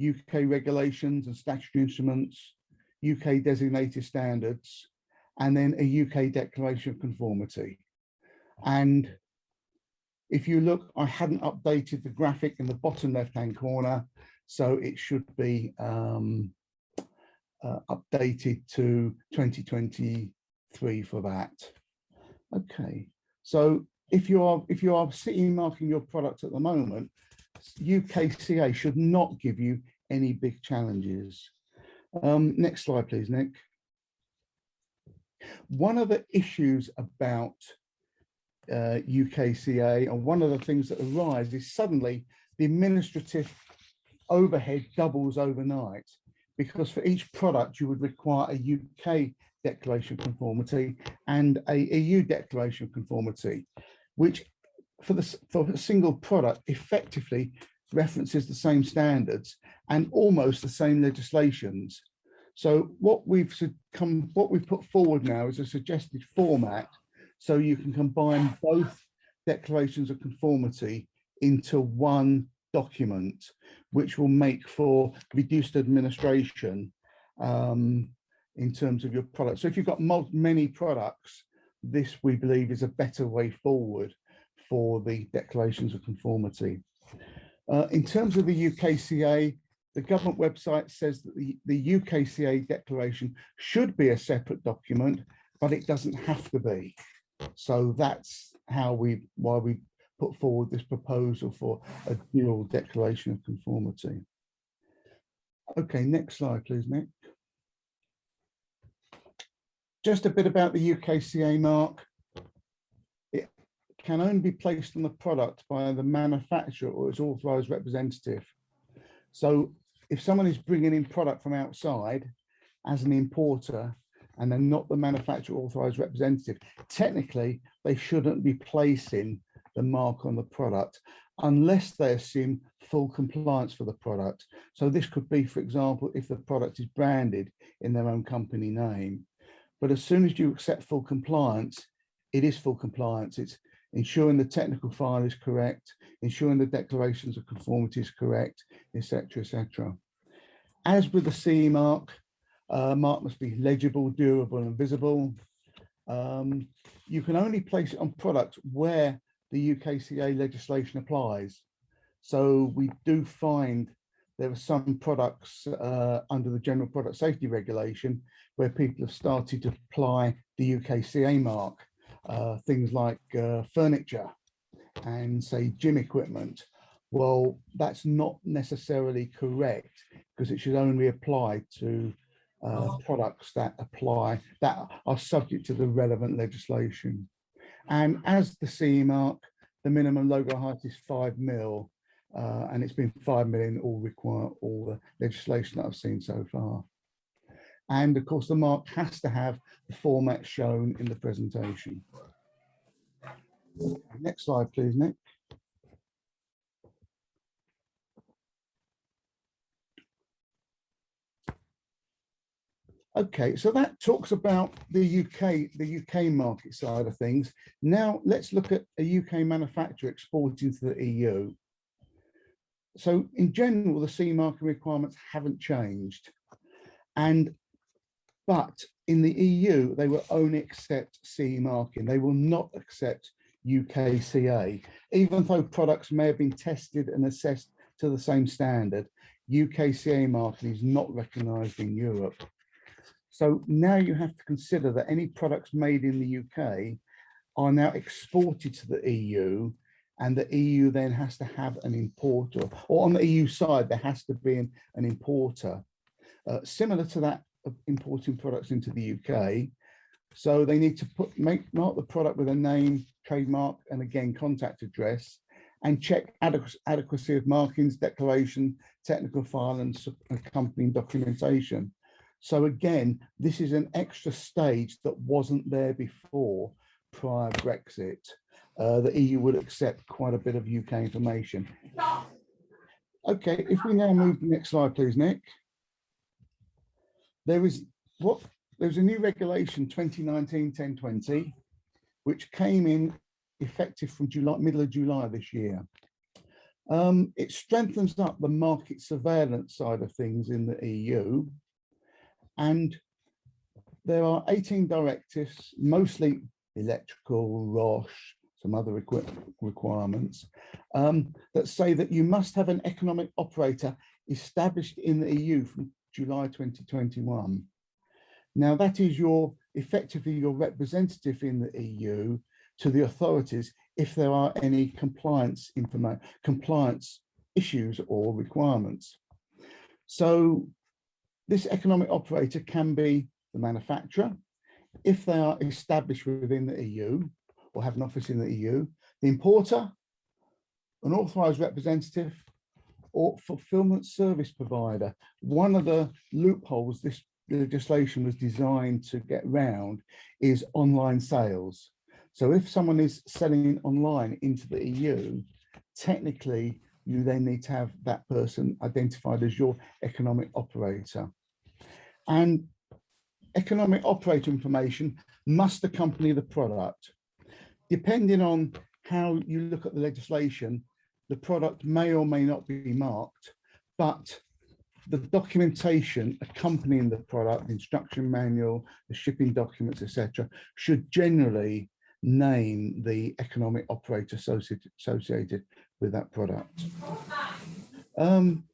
UK regulations and statutory instruments, UK designated standards, and then a UK declaration of conformity. And if you look, I hadn't updated the graphic in the bottom left-hand corner, so it should be updated to 2023 for that. Okay, so if you are CE marking your product at the moment, UKCA should not give you any big challenges. Next slide, please, Nick. One of the issues about UKCA, and one of the things that arise is suddenly the administrative overhead doubles overnight, because for each product you would require a UK declaration of conformity and a EU declaration of conformity, which for a single product effectively references the same standards and almost the same legislations. So what we've put forward now is a suggested format, so you can combine both declarations of conformity into one document, which will make for reduced administration in terms of your product. So if you've got many products, this we believe is a better way forward for the declarations of conformity. In terms of the UKCA, the government website says that the UKCA declaration should be a separate document, but it doesn't have to be. So that's why we put forward this proposal for a dual declaration of conformity. Okay, next slide, please, Nick. Just a bit about the UKCA mark. It can only be placed on the product by the manufacturer or its authorized representative. So if someone is bringing in product from outside as an importer and they're not the manufacturer authorized representative, technically they shouldn't be placing the mark on the product unless they assume full compliance for the product. So this could be, for example, if the product is branded in their own company name. But as soon as you accept full compliance, it is full compliance. It's ensuring the technical file is correct, ensuring the declarations of conformity is correct, etc., etc. As with the CE mark, mark must be legible, durable, and visible. You can only place it on products where the UKCA legislation applies. So we do find there are some products under the General Product Safety Regulation where people have started to apply the UKCA mark, things like furniture and say gym equipment. Well, that's not necessarily correct because it should only apply to products that are subject to the relevant legislation. And as the CE mark, the minimum logo height is 5 mil, and it's been 5 mil in all the legislation that I've seen so far. And of course, the mark has to have the format shown in the presentation. Next slide, please, Nick. Okay, so that talks about the UK market side of things. Now let's look at a UK manufacturer exporting to the EU. So in general, the CE marking requirements haven't changed. But in the EU, they will only accept CE marking. They will not accept UKCA. Even though products may have been tested and assessed to the same standard, UKCA marking is not recognised in Europe. So now you have to consider that any products made in the UK are now exported to the EU, and the EU then has to have an importer, or on the EU side, there has to be an importer, similar to that of importing products into the UK. So they need to mark the product with a name, trademark, and again, contact address, and check adequacy of markings, declaration, technical file, and accompanying documentation. So again, this is an extra stage that wasn't there before prior Brexit. The EU would accept quite a bit of UK information. Okay, if we now move to the next slide, please, Nick. There's a new regulation 2019-1020, which came in effective from middle of July this year. It strengthens up the market surveillance side of things in the EU. And there are 18 directives, mostly electrical, ROSH, some other requirements, that say that you must have an economic operator established in the EU from July 2021. Now that is effectively your representative in the EU to the authorities if there are any compliance issues or requirements. So this economic operator can be the manufacturer, if they are established within the EU or have an office in the EU, the importer, an authorized representative, or fulfillment service provider. One of the loopholes this legislation was designed to get round is online sales. So if someone is selling online into the EU, technically you then need to have that person identified as your economic operator. And economic operator information must accompany the product. Depending on how you look at the legislation, the product may or may not be marked, but the documentation accompanying the product, the instruction manual, the shipping documents, etc., should generally name the economic operator associated with that product.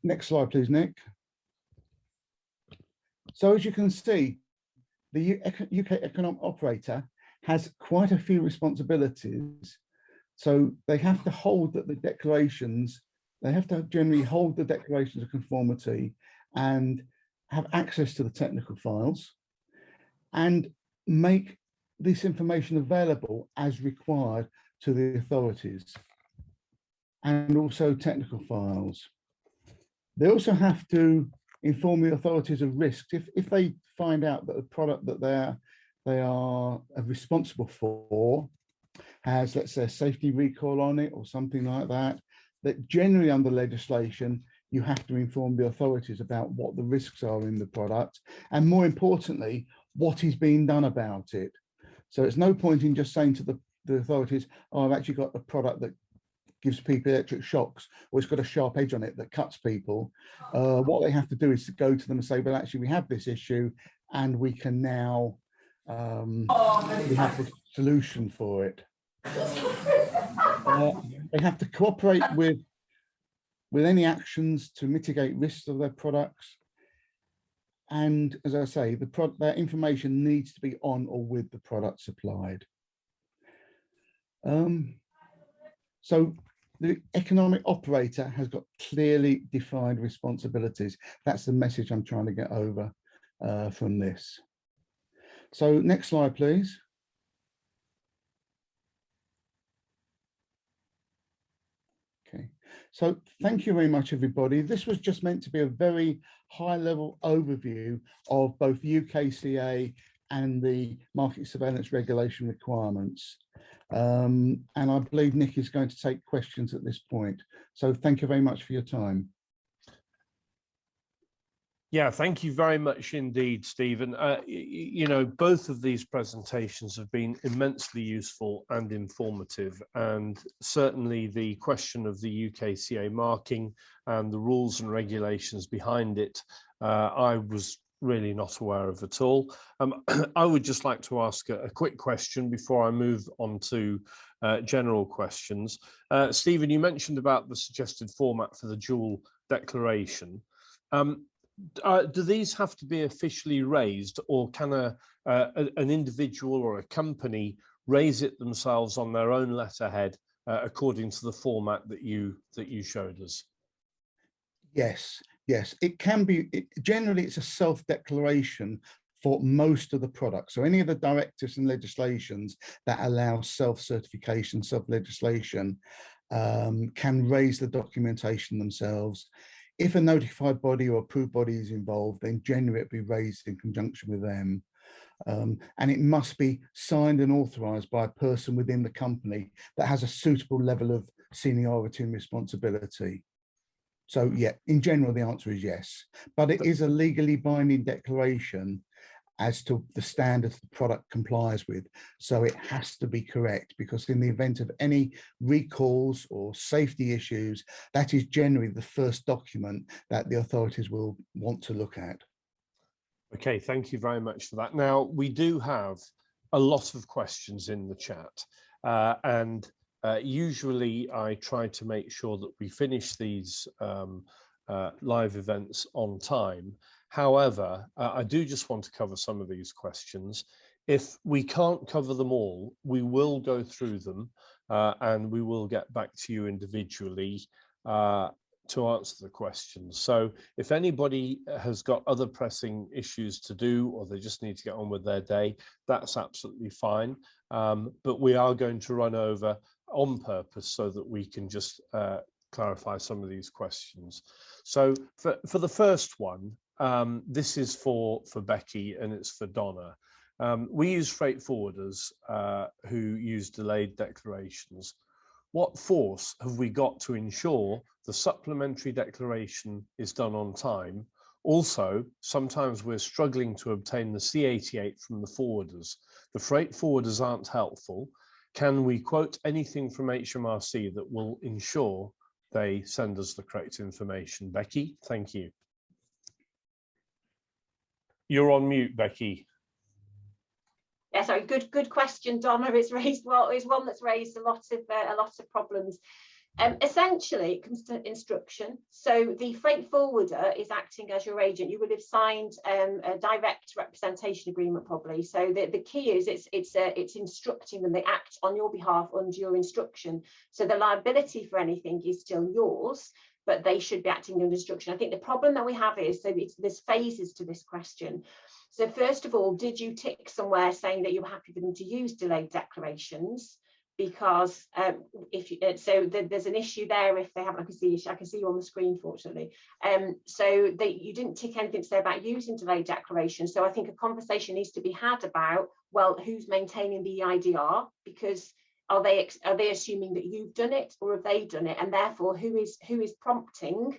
Next slide, please, Nick. So as you can see, the UK economic operator has quite a few responsibilities. So they have to hold that the declarations, they have to generally hold the declarations of conformity and have access to the technical files and make this information available as required to the authorities, and also technical files. They also have to inform the authorities of risks. If they find out that the product that they are responsible for has, let's say, a safety recall on it or something like that, that generally under legislation, you have to inform the authorities about what the risks are in the product, and more importantly, what is being done about it. So it's no point in just saying to the authorities, oh, I've actually got a product that gives people electric shocks, or it's got a sharp edge on it that cuts people. What they have to do is to go to them and say, well, actually, we have this issue and we can now, we have this solution for it. They have to cooperate with any actions to mitigate risks of their products. And as I say, their information needs to be on or with the product supplied. So the economic operator has got clearly defined responsibilities. That's the message I'm trying to get over from this. So next slide, please. Okay, so thank you very much, everybody. This was just meant to be a very high-level overview of both UKCA and the market surveillance regulation requirements. And I believe Nick is going to take questions at this point. So thank you very much for your time. Yeah, thank you very much indeed, Stephen. You know, both of these presentations have been immensely useful and informative, and certainly the question of the UKCA marking and the rules and regulations behind it, I was really not aware of at all. I would just like to ask a quick question before I move on to general questions. Stephen, you mentioned about the suggested format for the dual declaration. Do these have to be officially raised, or can an individual or a company raise it themselves on their own letterhead according to the format that you showed us? Yes, it can be. Generally, it's a self-declaration for most of the products. So any of the directives and legislations that allow self-certification, self-legislation can raise the documentation themselves. If a notified body or approved body is involved, then generally it'll be raised in conjunction with them. And it must be signed and authorised by a person within the company that has a suitable level of seniority and responsibility. So yeah, in general, the answer is yes, but it is a legally binding declaration as to the standards the product complies with. So it has to be correct, because in the event of any recalls or safety issues, that is generally the first document that the authorities will want to look at. Okay, thank you very much for that. Now, we do have a lot of questions in the chat, and usually I try to make sure that we finish these live events on time. However, I do just want to cover some of these questions. If we can't cover them all, we will go through them and we will get back to you individually to answer the questions. So if anybody has got other pressing issues to do, or they just need to get on with their day, that's absolutely fine. But we are going to run over on purpose so that we can just clarify some of these questions. So for the first one, this is for Becky and it's for Donna. We use freight forwarders who use delayed declarations. What force have we got to ensure the supplementary declaration is done on time? Also, sometimes we're struggling to obtain the C88 from the forwarders. The freight forwarders aren't helpful. Can we quote anything from HMRC that will ensure they send us the correct information? Becky, thank you. You're on mute, Becky. Yeah, sorry. Good question, Donna. It's raised one that's raised a lot of problems. Essentially, it comes to instruction. So the freight forwarder is acting as your agent. You would have signed a direct representation agreement, probably. So the key is it's instructing them. They act on your behalf under your instruction. So the liability for anything is still yours, but they should be acting under instruction. I think the problem that we have is, there's phases to this question. So first of all, did you tick somewhere saying that you're happy for them to use delayed declarations? because there's an issue there if they haven't. I can see you on the screen, fortunately. You didn't tick anything to say about using delayed declaration. So I think a conversation needs to be had about, well, who's maintaining the EIDR, because are they assuming that you've done it, or have they done it, and therefore who is prompting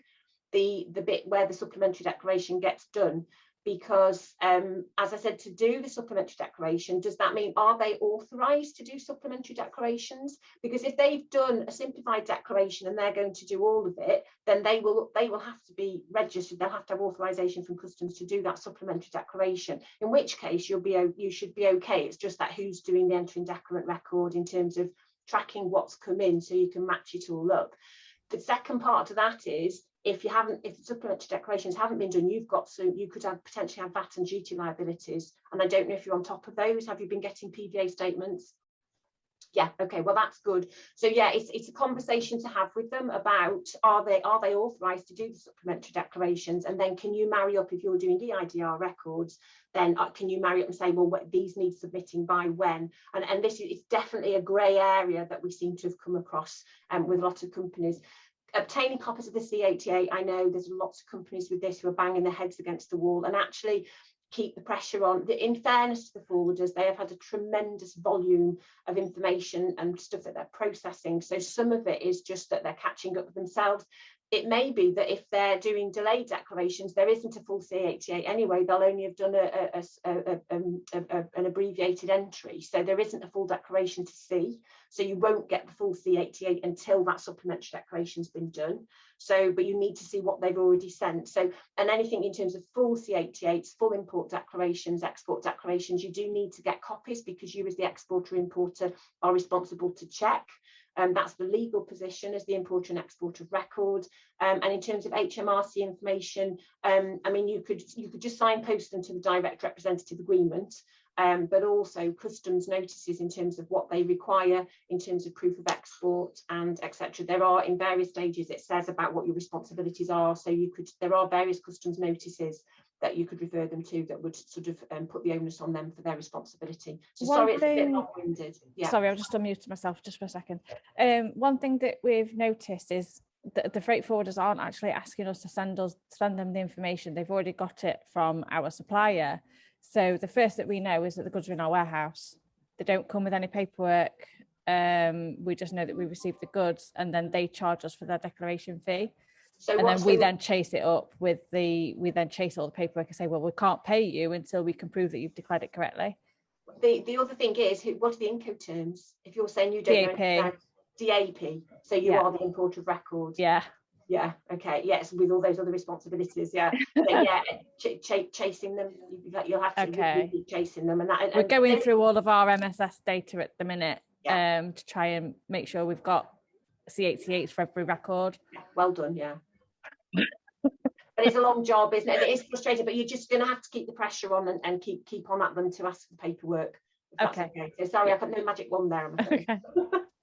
the bit where the supplementary declaration gets done? Because as I said, to do the supplementary declaration, does that mean, are they authorised to do supplementary declarations? Because if they've done a simplified declaration and they're going to do all of it, then they will have to be registered. They'll have to have authorisation from customs to do that supplementary declaration, in which case you should be okay. It's just that who's doing the entering declarant record in terms of tracking what's come in, so you can match it all up. The second part to that is, if the supplementary declarations haven't been done, you could potentially have VAT and duty liabilities. And I don't know if you're on top of those. Have you been getting PVA statements? Yeah, okay, well, that's good. So yeah, it's a conversation to have with them about, are they authorised to do the supplementary declarations? And then can you marry up, if you're doing EIDR records, then can you marry up and say, well, these need submitting by when? And this is definitely a grey area that we seem to have come across with a lot of companies. Obtaining copies of the C88, I know there's lots of companies with this who are banging their heads against the wall, and actually keep the pressure on. In fairness to the forwarders, they have had a tremendous volume of information and stuff that they're processing. So some of it is just that they're catching up with themselves. It may be that if they're doing delayed declarations, there isn't a full C88 anyway. They'll only have done an abbreviated entry. So there isn't a full declaration to see. So you won't get the full C88 until that supplementary declaration's been done. So, but you need to see what they've already sent. So, and anything in terms of full C88s, full import declarations, export declarations, you do need to get copies, because you as the exporter importer are responsible to check. That's the legal position as the importer and exporter of record. And in terms of HMRC information, I mean, you could just signpost them to the direct representative agreement, but also customs notices in terms of what they require in terms of proof of export and etc. There are, in various stages, it says about what your responsibilities are. So there are various customs notices that you could refer them to that would sort of put the onus on them for their responsibility. So sorry, it's a bit long-winded. Yeah. Sorry, I'll just unmute myself just for a second. One thing that we've noticed is that the freight forwarders aren't actually asking us to send them the information. They've already got it from our supplier. So the first that we know is that the goods are in our warehouse. They don't come with any paperwork. We just know that we received the goods, and then they charge us for their declaration fee. So and then we then chase it up with we then chase all the paperwork and say, well, we can't pay you until we can prove that you've declared it correctly. The other thing is, what are the Inco terms? If you're saying you don't know DAP, so you are the importer of record. Yeah. Yeah. Okay. Yes, with all those other responsibilities. Yeah. So, yeah. Chasing them. You'll have to keep chasing them, and that. We're going through all of our MSS data at the minute, to try and make sure we've got C88s for every record. Well done. Yeah. But it's a long job, isn't it? It is frustrating, but you're just going to have to keep the pressure on and keep on at them to ask for paperwork. Okay. So sorry, I've got no magic wand there.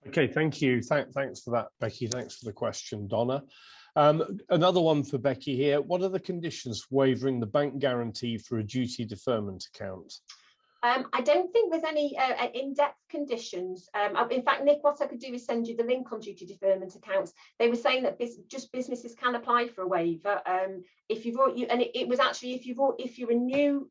Okay, thank you. Thanks for that, Becky. Thanks for the question, Donna. Another one for Becky here. What are the conditions for waiving the bank guarantee for a duty deferment account? I don't think there's any in-depth conditions. In fact, Nick, what I could do is send you the link on duty deferment accounts. They were saying that just businesses can apply for a waiver. If you've already, and it was actually if you're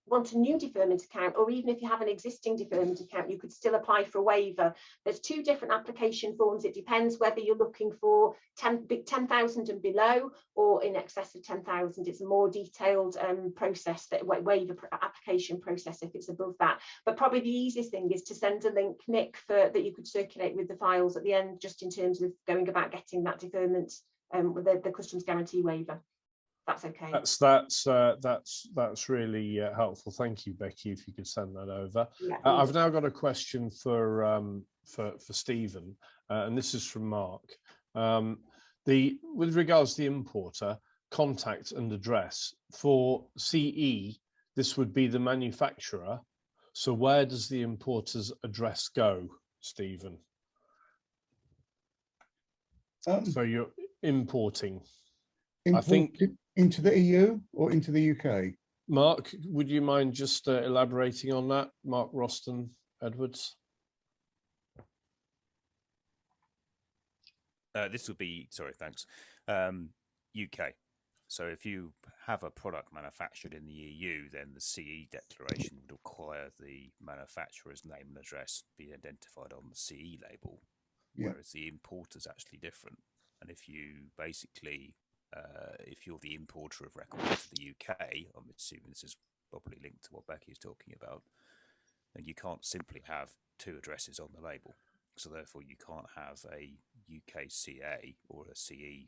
want a new deferment account, or even if you have an existing deferment account, you could still apply for a waiver. There's two different application forms. It depends whether you're looking for 10,000 and below, or in excess of 10,000. It's a more detailed process, that waiver application process if it's above that. But probably the easiest thing is to send a link, Nick, that you could circulate with the files at the end, just in terms of going about getting that deferment with the customs guarantee waiver. That's okay. That's really helpful. Thank you, Becky. If you could send that over. Yeah, I've now got a question for Stephen, and this is from Mark. With regards to the importer, contact and address for CE, this would be the manufacturer. So where does the importer's address go, Stephen? So you're importing. I think into the EU or into the UK. Mark, would you mind just elaborating on that? Mark Roston Edwards. This would be, sorry, thanks, UK. So if you have a product manufactured in the EU, then the CE declaration would require the manufacturer's name and address be identified on the CE label, whereas the importer is actually different. And if you basically, if you're the importer of record to the UK, I'm assuming this is probably linked to what Becky is talking about, then you can't simply have two addresses on the label. So therefore you can't have a UK CA or a CE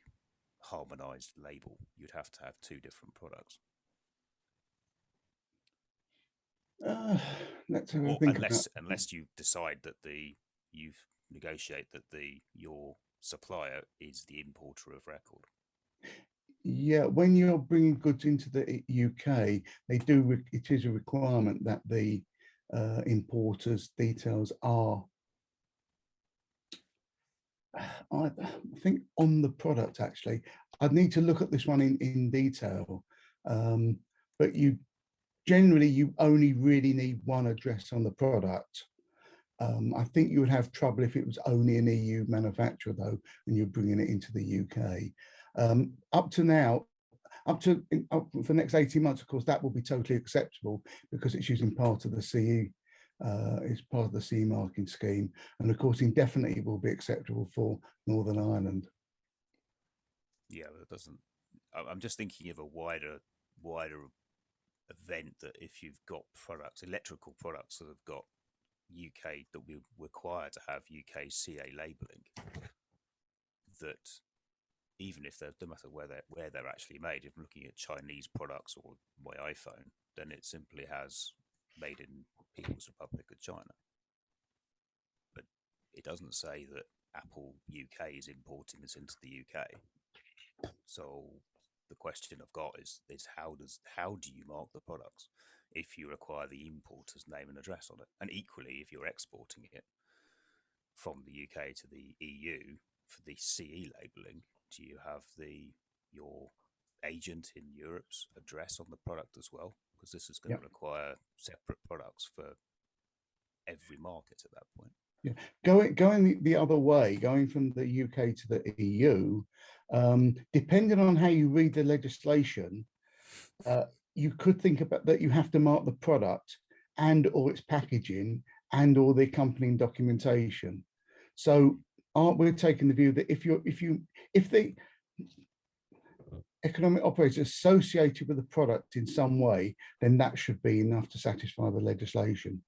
harmonized label. You'd have to have two different products. Let's have a think unless you decide that you've negotiated that your supplier is the importer of record. Yeah, when you're bringing goods into the UK, it is a requirement that the importer's details are, I think, on the product. Actually, I'd need to look at this one in detail, but you only really need one address on the product. I think you would have trouble if it was only an EU manufacturer, though, when you're bringing it into the UK. Up to now, for the next 18 months, of course, that will be totally acceptable because it's using part of the CE. It's part of the CE marking scheme, and of course, indefinitely will be acceptable for Northern Ireland. Yeah, but it doesn't. I'm just thinking of a wider event that if you've got products, electrical products that have got UK, that we require to have UK CA labelling, that even if no matter where they're actually made, if I'm looking at Chinese products or my iPhone, then it simply has made in People's Republic of China. But it doesn't say that Apple UK is importing this into the UK. So the question I've got is how do you mark the products if you require the importer's name and address on it? And equally, if you're exporting it from the UK to the EU for the CE labelling, do you have your agent in Europe's address on the product as well? Because this is going to require separate products for every market at that point. Yeah, going the other way, going from the UK to the EU, depending on how you read the legislation, you could think about that you have to mark the product and or its packaging and or the accompanying documentation. So we're taking the view that if the economic operator is associated with the product in some way, then that should be enough to satisfy the legislation.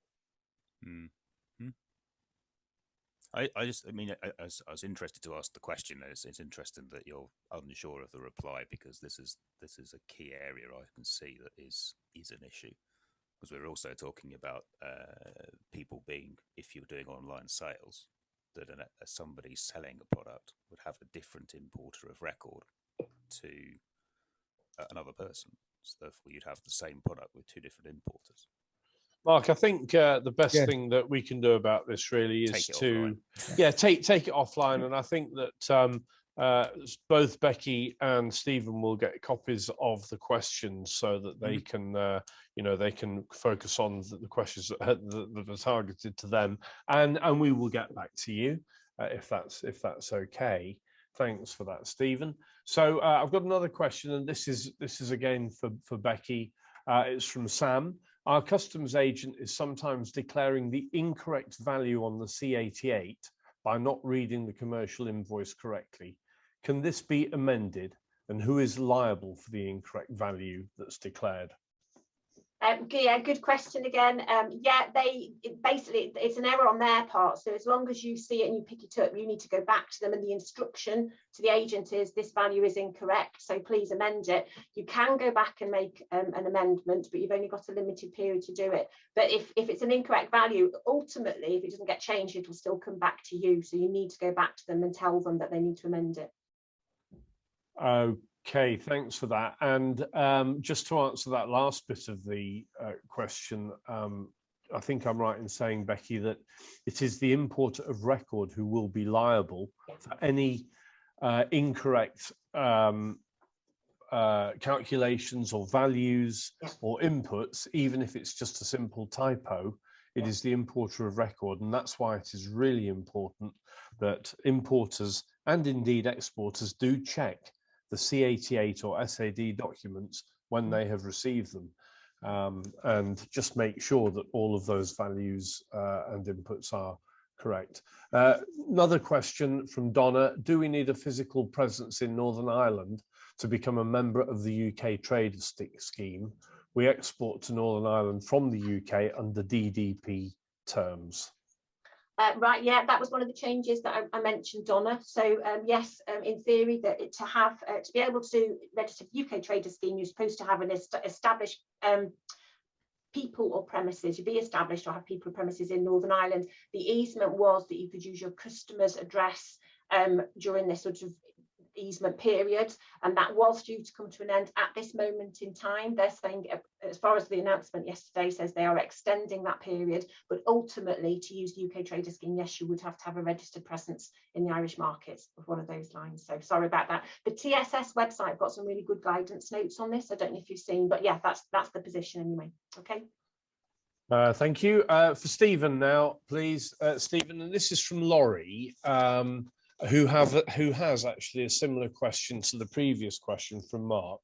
I was interested to ask the question. It's interesting that you're unsure of the reply, because this is a key area I can see that is an issue, because we're also talking about people being, if you're doing online sales, that somebody selling a product would have a different importer of record to another person. So therefore you'd have the same product with two different importers. Mark, I think the best thing that we can do about this really is to take it offline. And I think that both Becky and Stephen will get copies of the questions so that they can they can focus on the questions that are targeted to them, and we will get back to you if that's okay. Thanks for that, Stephen. So I've got another question, and this is again for Becky. It's from Sam. Our customs agent is sometimes declaring the incorrect value on the C88 by not reading the commercial invoice correctly. Can this be amended, and who is liable for the incorrect value that's declared? Yeah, good question again. Basically it's an error on their part. So as long as you see it and you pick it up, you need to go back to them, and the instruction to the agent is this value is incorrect, so please amend it. You can go back and make an amendment, but you've only got a limited period to do it. But if it's an incorrect value, ultimately, if it doesn't get changed, it will still come back to you. So you need to go back to them and tell them that they need to amend it. Okay, thanks for that. And just to answer that last bit of the question, I think I'm right in saying, Becky, that it is the importer of record who will be liable for any incorrect calculations or values or inputs, even if it's just a simple typo, It is the importer of record, and that's why it is really important that importers and indeed exporters do check the C88 or SAD documents when they have received them, and just make sure that all of those values and inputs are correct. Another question from Donna: do we need a physical presence in Northern Ireland to become a member of the UK trade scheme? We export to Northern Ireland from the UK under DDP terms. Right, yeah, that was one of the changes that I mentioned, Donna. So yes, in theory, that to be able to register for UK trader scheme, you're supposed to have an established people or premises. You'd be established or have people or premises in Northern Ireland. The easement was that you could use your customer's address during this sort of easement period, and that was due to come to an end at this moment in time. They're saying, as far as the announcement yesterday says, they are extending that period, but ultimately to use the UK trader scheme, yes, you would have to have a registered presence in the Irish markets of one of those lines. So sorry about that. The TSS website got some really good guidance notes on this. I don't know if you've seen, but yeah, that's the position anyway. Okay. Thank you. For Stephen now, please, Stephen, and this is from Laurie, who has actually a similar question to the previous question from Mark.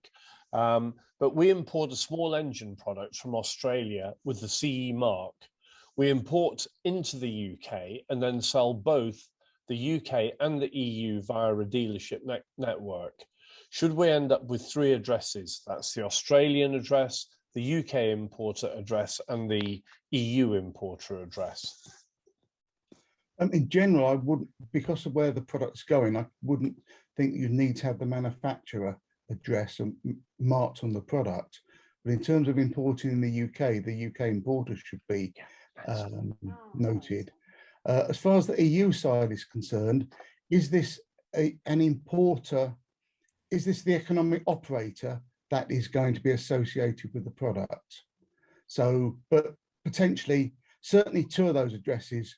But we import a small engine product from Australia with the CE mark. We import into the UK and then sell both the UK and the EU via a dealership network. Should we end up with 3 addresses? That's the Australian address, the UK importer address, and the EU importer address. In general, I wouldn't, because of where the product's going, I wouldn't think you need to have the manufacturer address and marked on the product. But in terms of importing in the UK importer should be noted. As far as the EU side is concerned, is this an importer? Is this the economic operator that is going to be associated with the product? So, but potentially, certainly 2 of those addresses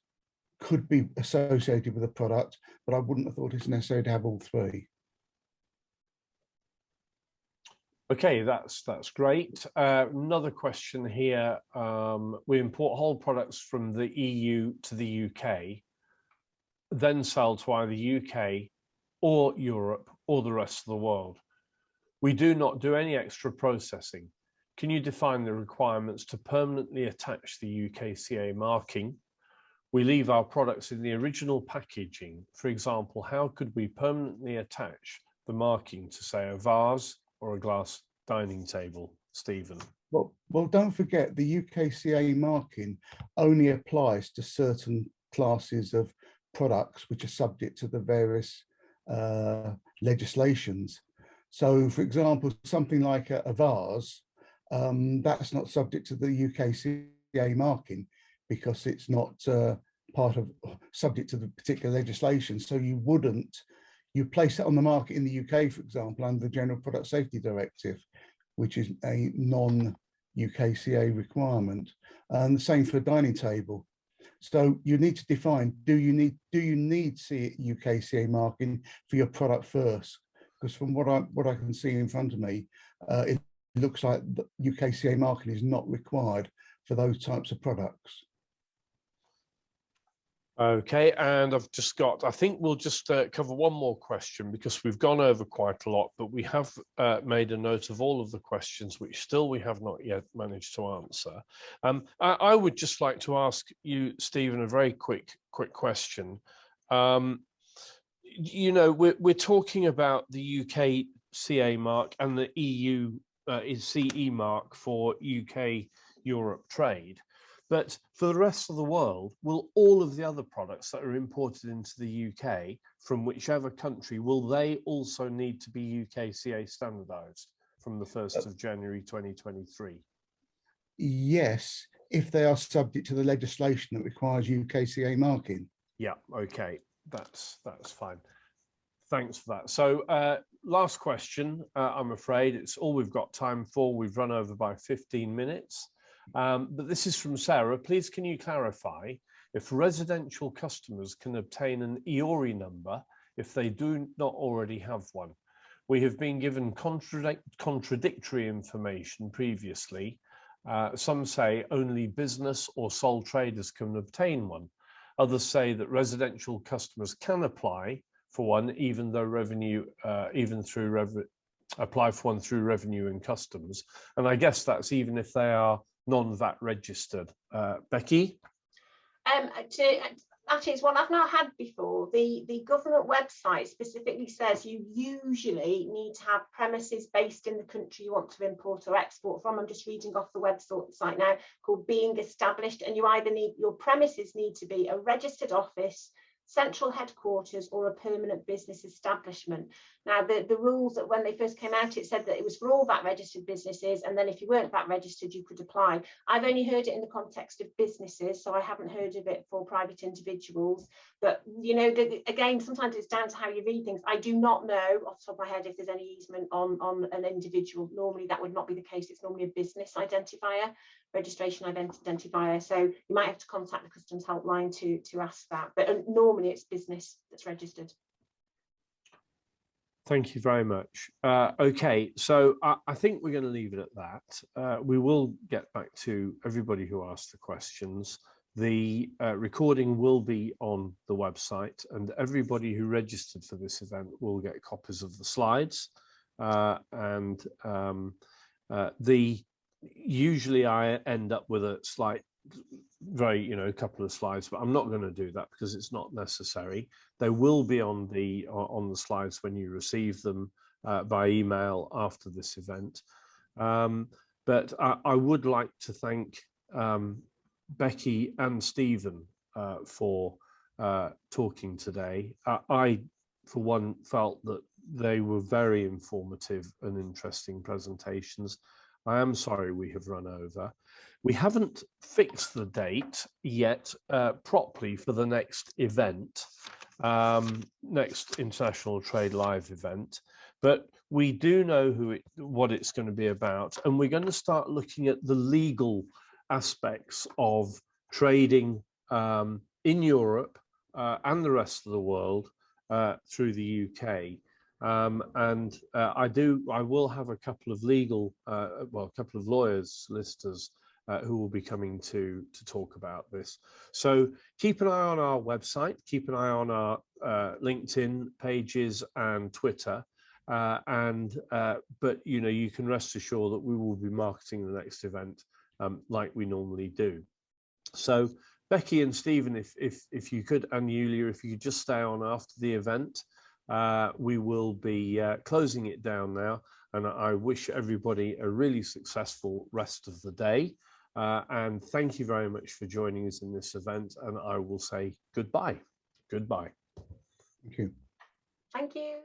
could be associated with a product, but I wouldn't have thought it's necessary to have all 3. Okay, that's great. Another question here. We import whole products from the EU to the UK, then sell to either UK or Europe or the rest of the world. We do not do any extra processing. Can you define the requirements to permanently attach the UKCA marking? We leave our products in the original packaging. For example, how could we permanently attach the marking to, say, a vase or a glass dining table? Stephen. Well, don't forget the UKCA marking only applies to certain classes of products which are subject to the various legislations. So, for example, something like a vase, that's not subject to the UKCA marking, because it's not subject to the particular legislation. So you place it on the market in the UK, for example, under the General Product Safety Directive, which is a non-UKCA requirement. And the same for a dining table. So you need to define, do you need UKCA marking for your product first? Because from what I can see in front of me, it looks like the UKCA marking is not required for those types of products. Okay, and I think we'll just cover one more question, because we've gone over quite a lot, but we have made a note of all of the questions which still we have not yet managed to answer. I would just like to ask you, Stephen, a very quick question. You know, we're talking about the UK CA mark and the EU CE mark for UK Europe trade. But for the rest of the world, will all of the other products that are imported into the UK from whichever country, will they also need to be UKCA standardized from the 1st of January 2023? Yes, if they are subject to the legislation that requires UKCA marking. Yeah, okay, that's fine. Thanks for that. So last question, I'm afraid it's all we've got time for. We've run over by 15 minutes. But this is from Sarah. Please, can you clarify if residential customers can obtain an EORI number if they do not already have one? We have been given contradictory information previously. Some say only business or sole traders can obtain one. Others say that residential customers can apply for one, even though revenue, apply for one through revenue and customs. And I guess that's even if they are non-VAT registered. Becky? That is one I've not had before. The government website specifically says you usually need to have premises based in the country you want to import or export from. I'm just reading off the website now, called Being Established, and you either need, your premises need to be a registered office, central headquarters, or a permanent business establishment. Now, the rules that when they first came out, it said that it was for all VAT registered businesses, and then if you weren't VAT registered, you could apply. I've only heard it in the context of businesses, so I haven't heard of it for private individuals. But, you know, again, sometimes it's down to how you read things. I do not know off the top of my head if there's any easement on an individual. Normally, that would not be the case. It's normally a business identifier, registration identifier. So you might have to contact the customs helpline to ask that. But normally it's business that's registered. Thank you very much. Okay, so I think we're going to leave it at that. We will get back to everybody who asked the questions. The recording will be on the website, and everybody who registered for this event will get copies of the slides. Usually I end up with a slight, couple of slides, but I'm not going to do that because it's not necessary. They will be on the slides when you receive them by email after this event. But I would like to thank Becky and Stephen for talking today. I, for one, felt that they were very informative and interesting presentations. I am sorry we have run over. We haven't fixed the date yet properly for the next event, next International Trade Live event, but we do know what it's going to be about, and we're going to start looking at the legal aspects of trading in Europe and the rest of the world through the UK. I will have a couple of a couple of lawyers, solicitors, who will be coming to talk about this. So keep an eye on our website, keep an eye on our LinkedIn pages and Twitter, but you can rest assured that we will be marketing the next event like we normally do. So Becky and Stephen, if you could, and Yulia, if you could just stay on after the event. We will be closing it down now, and I wish everybody a really successful rest of the day. And thank you very much for joining us in this event, and I will say goodbye. Goodbye. Thank you. Thank you.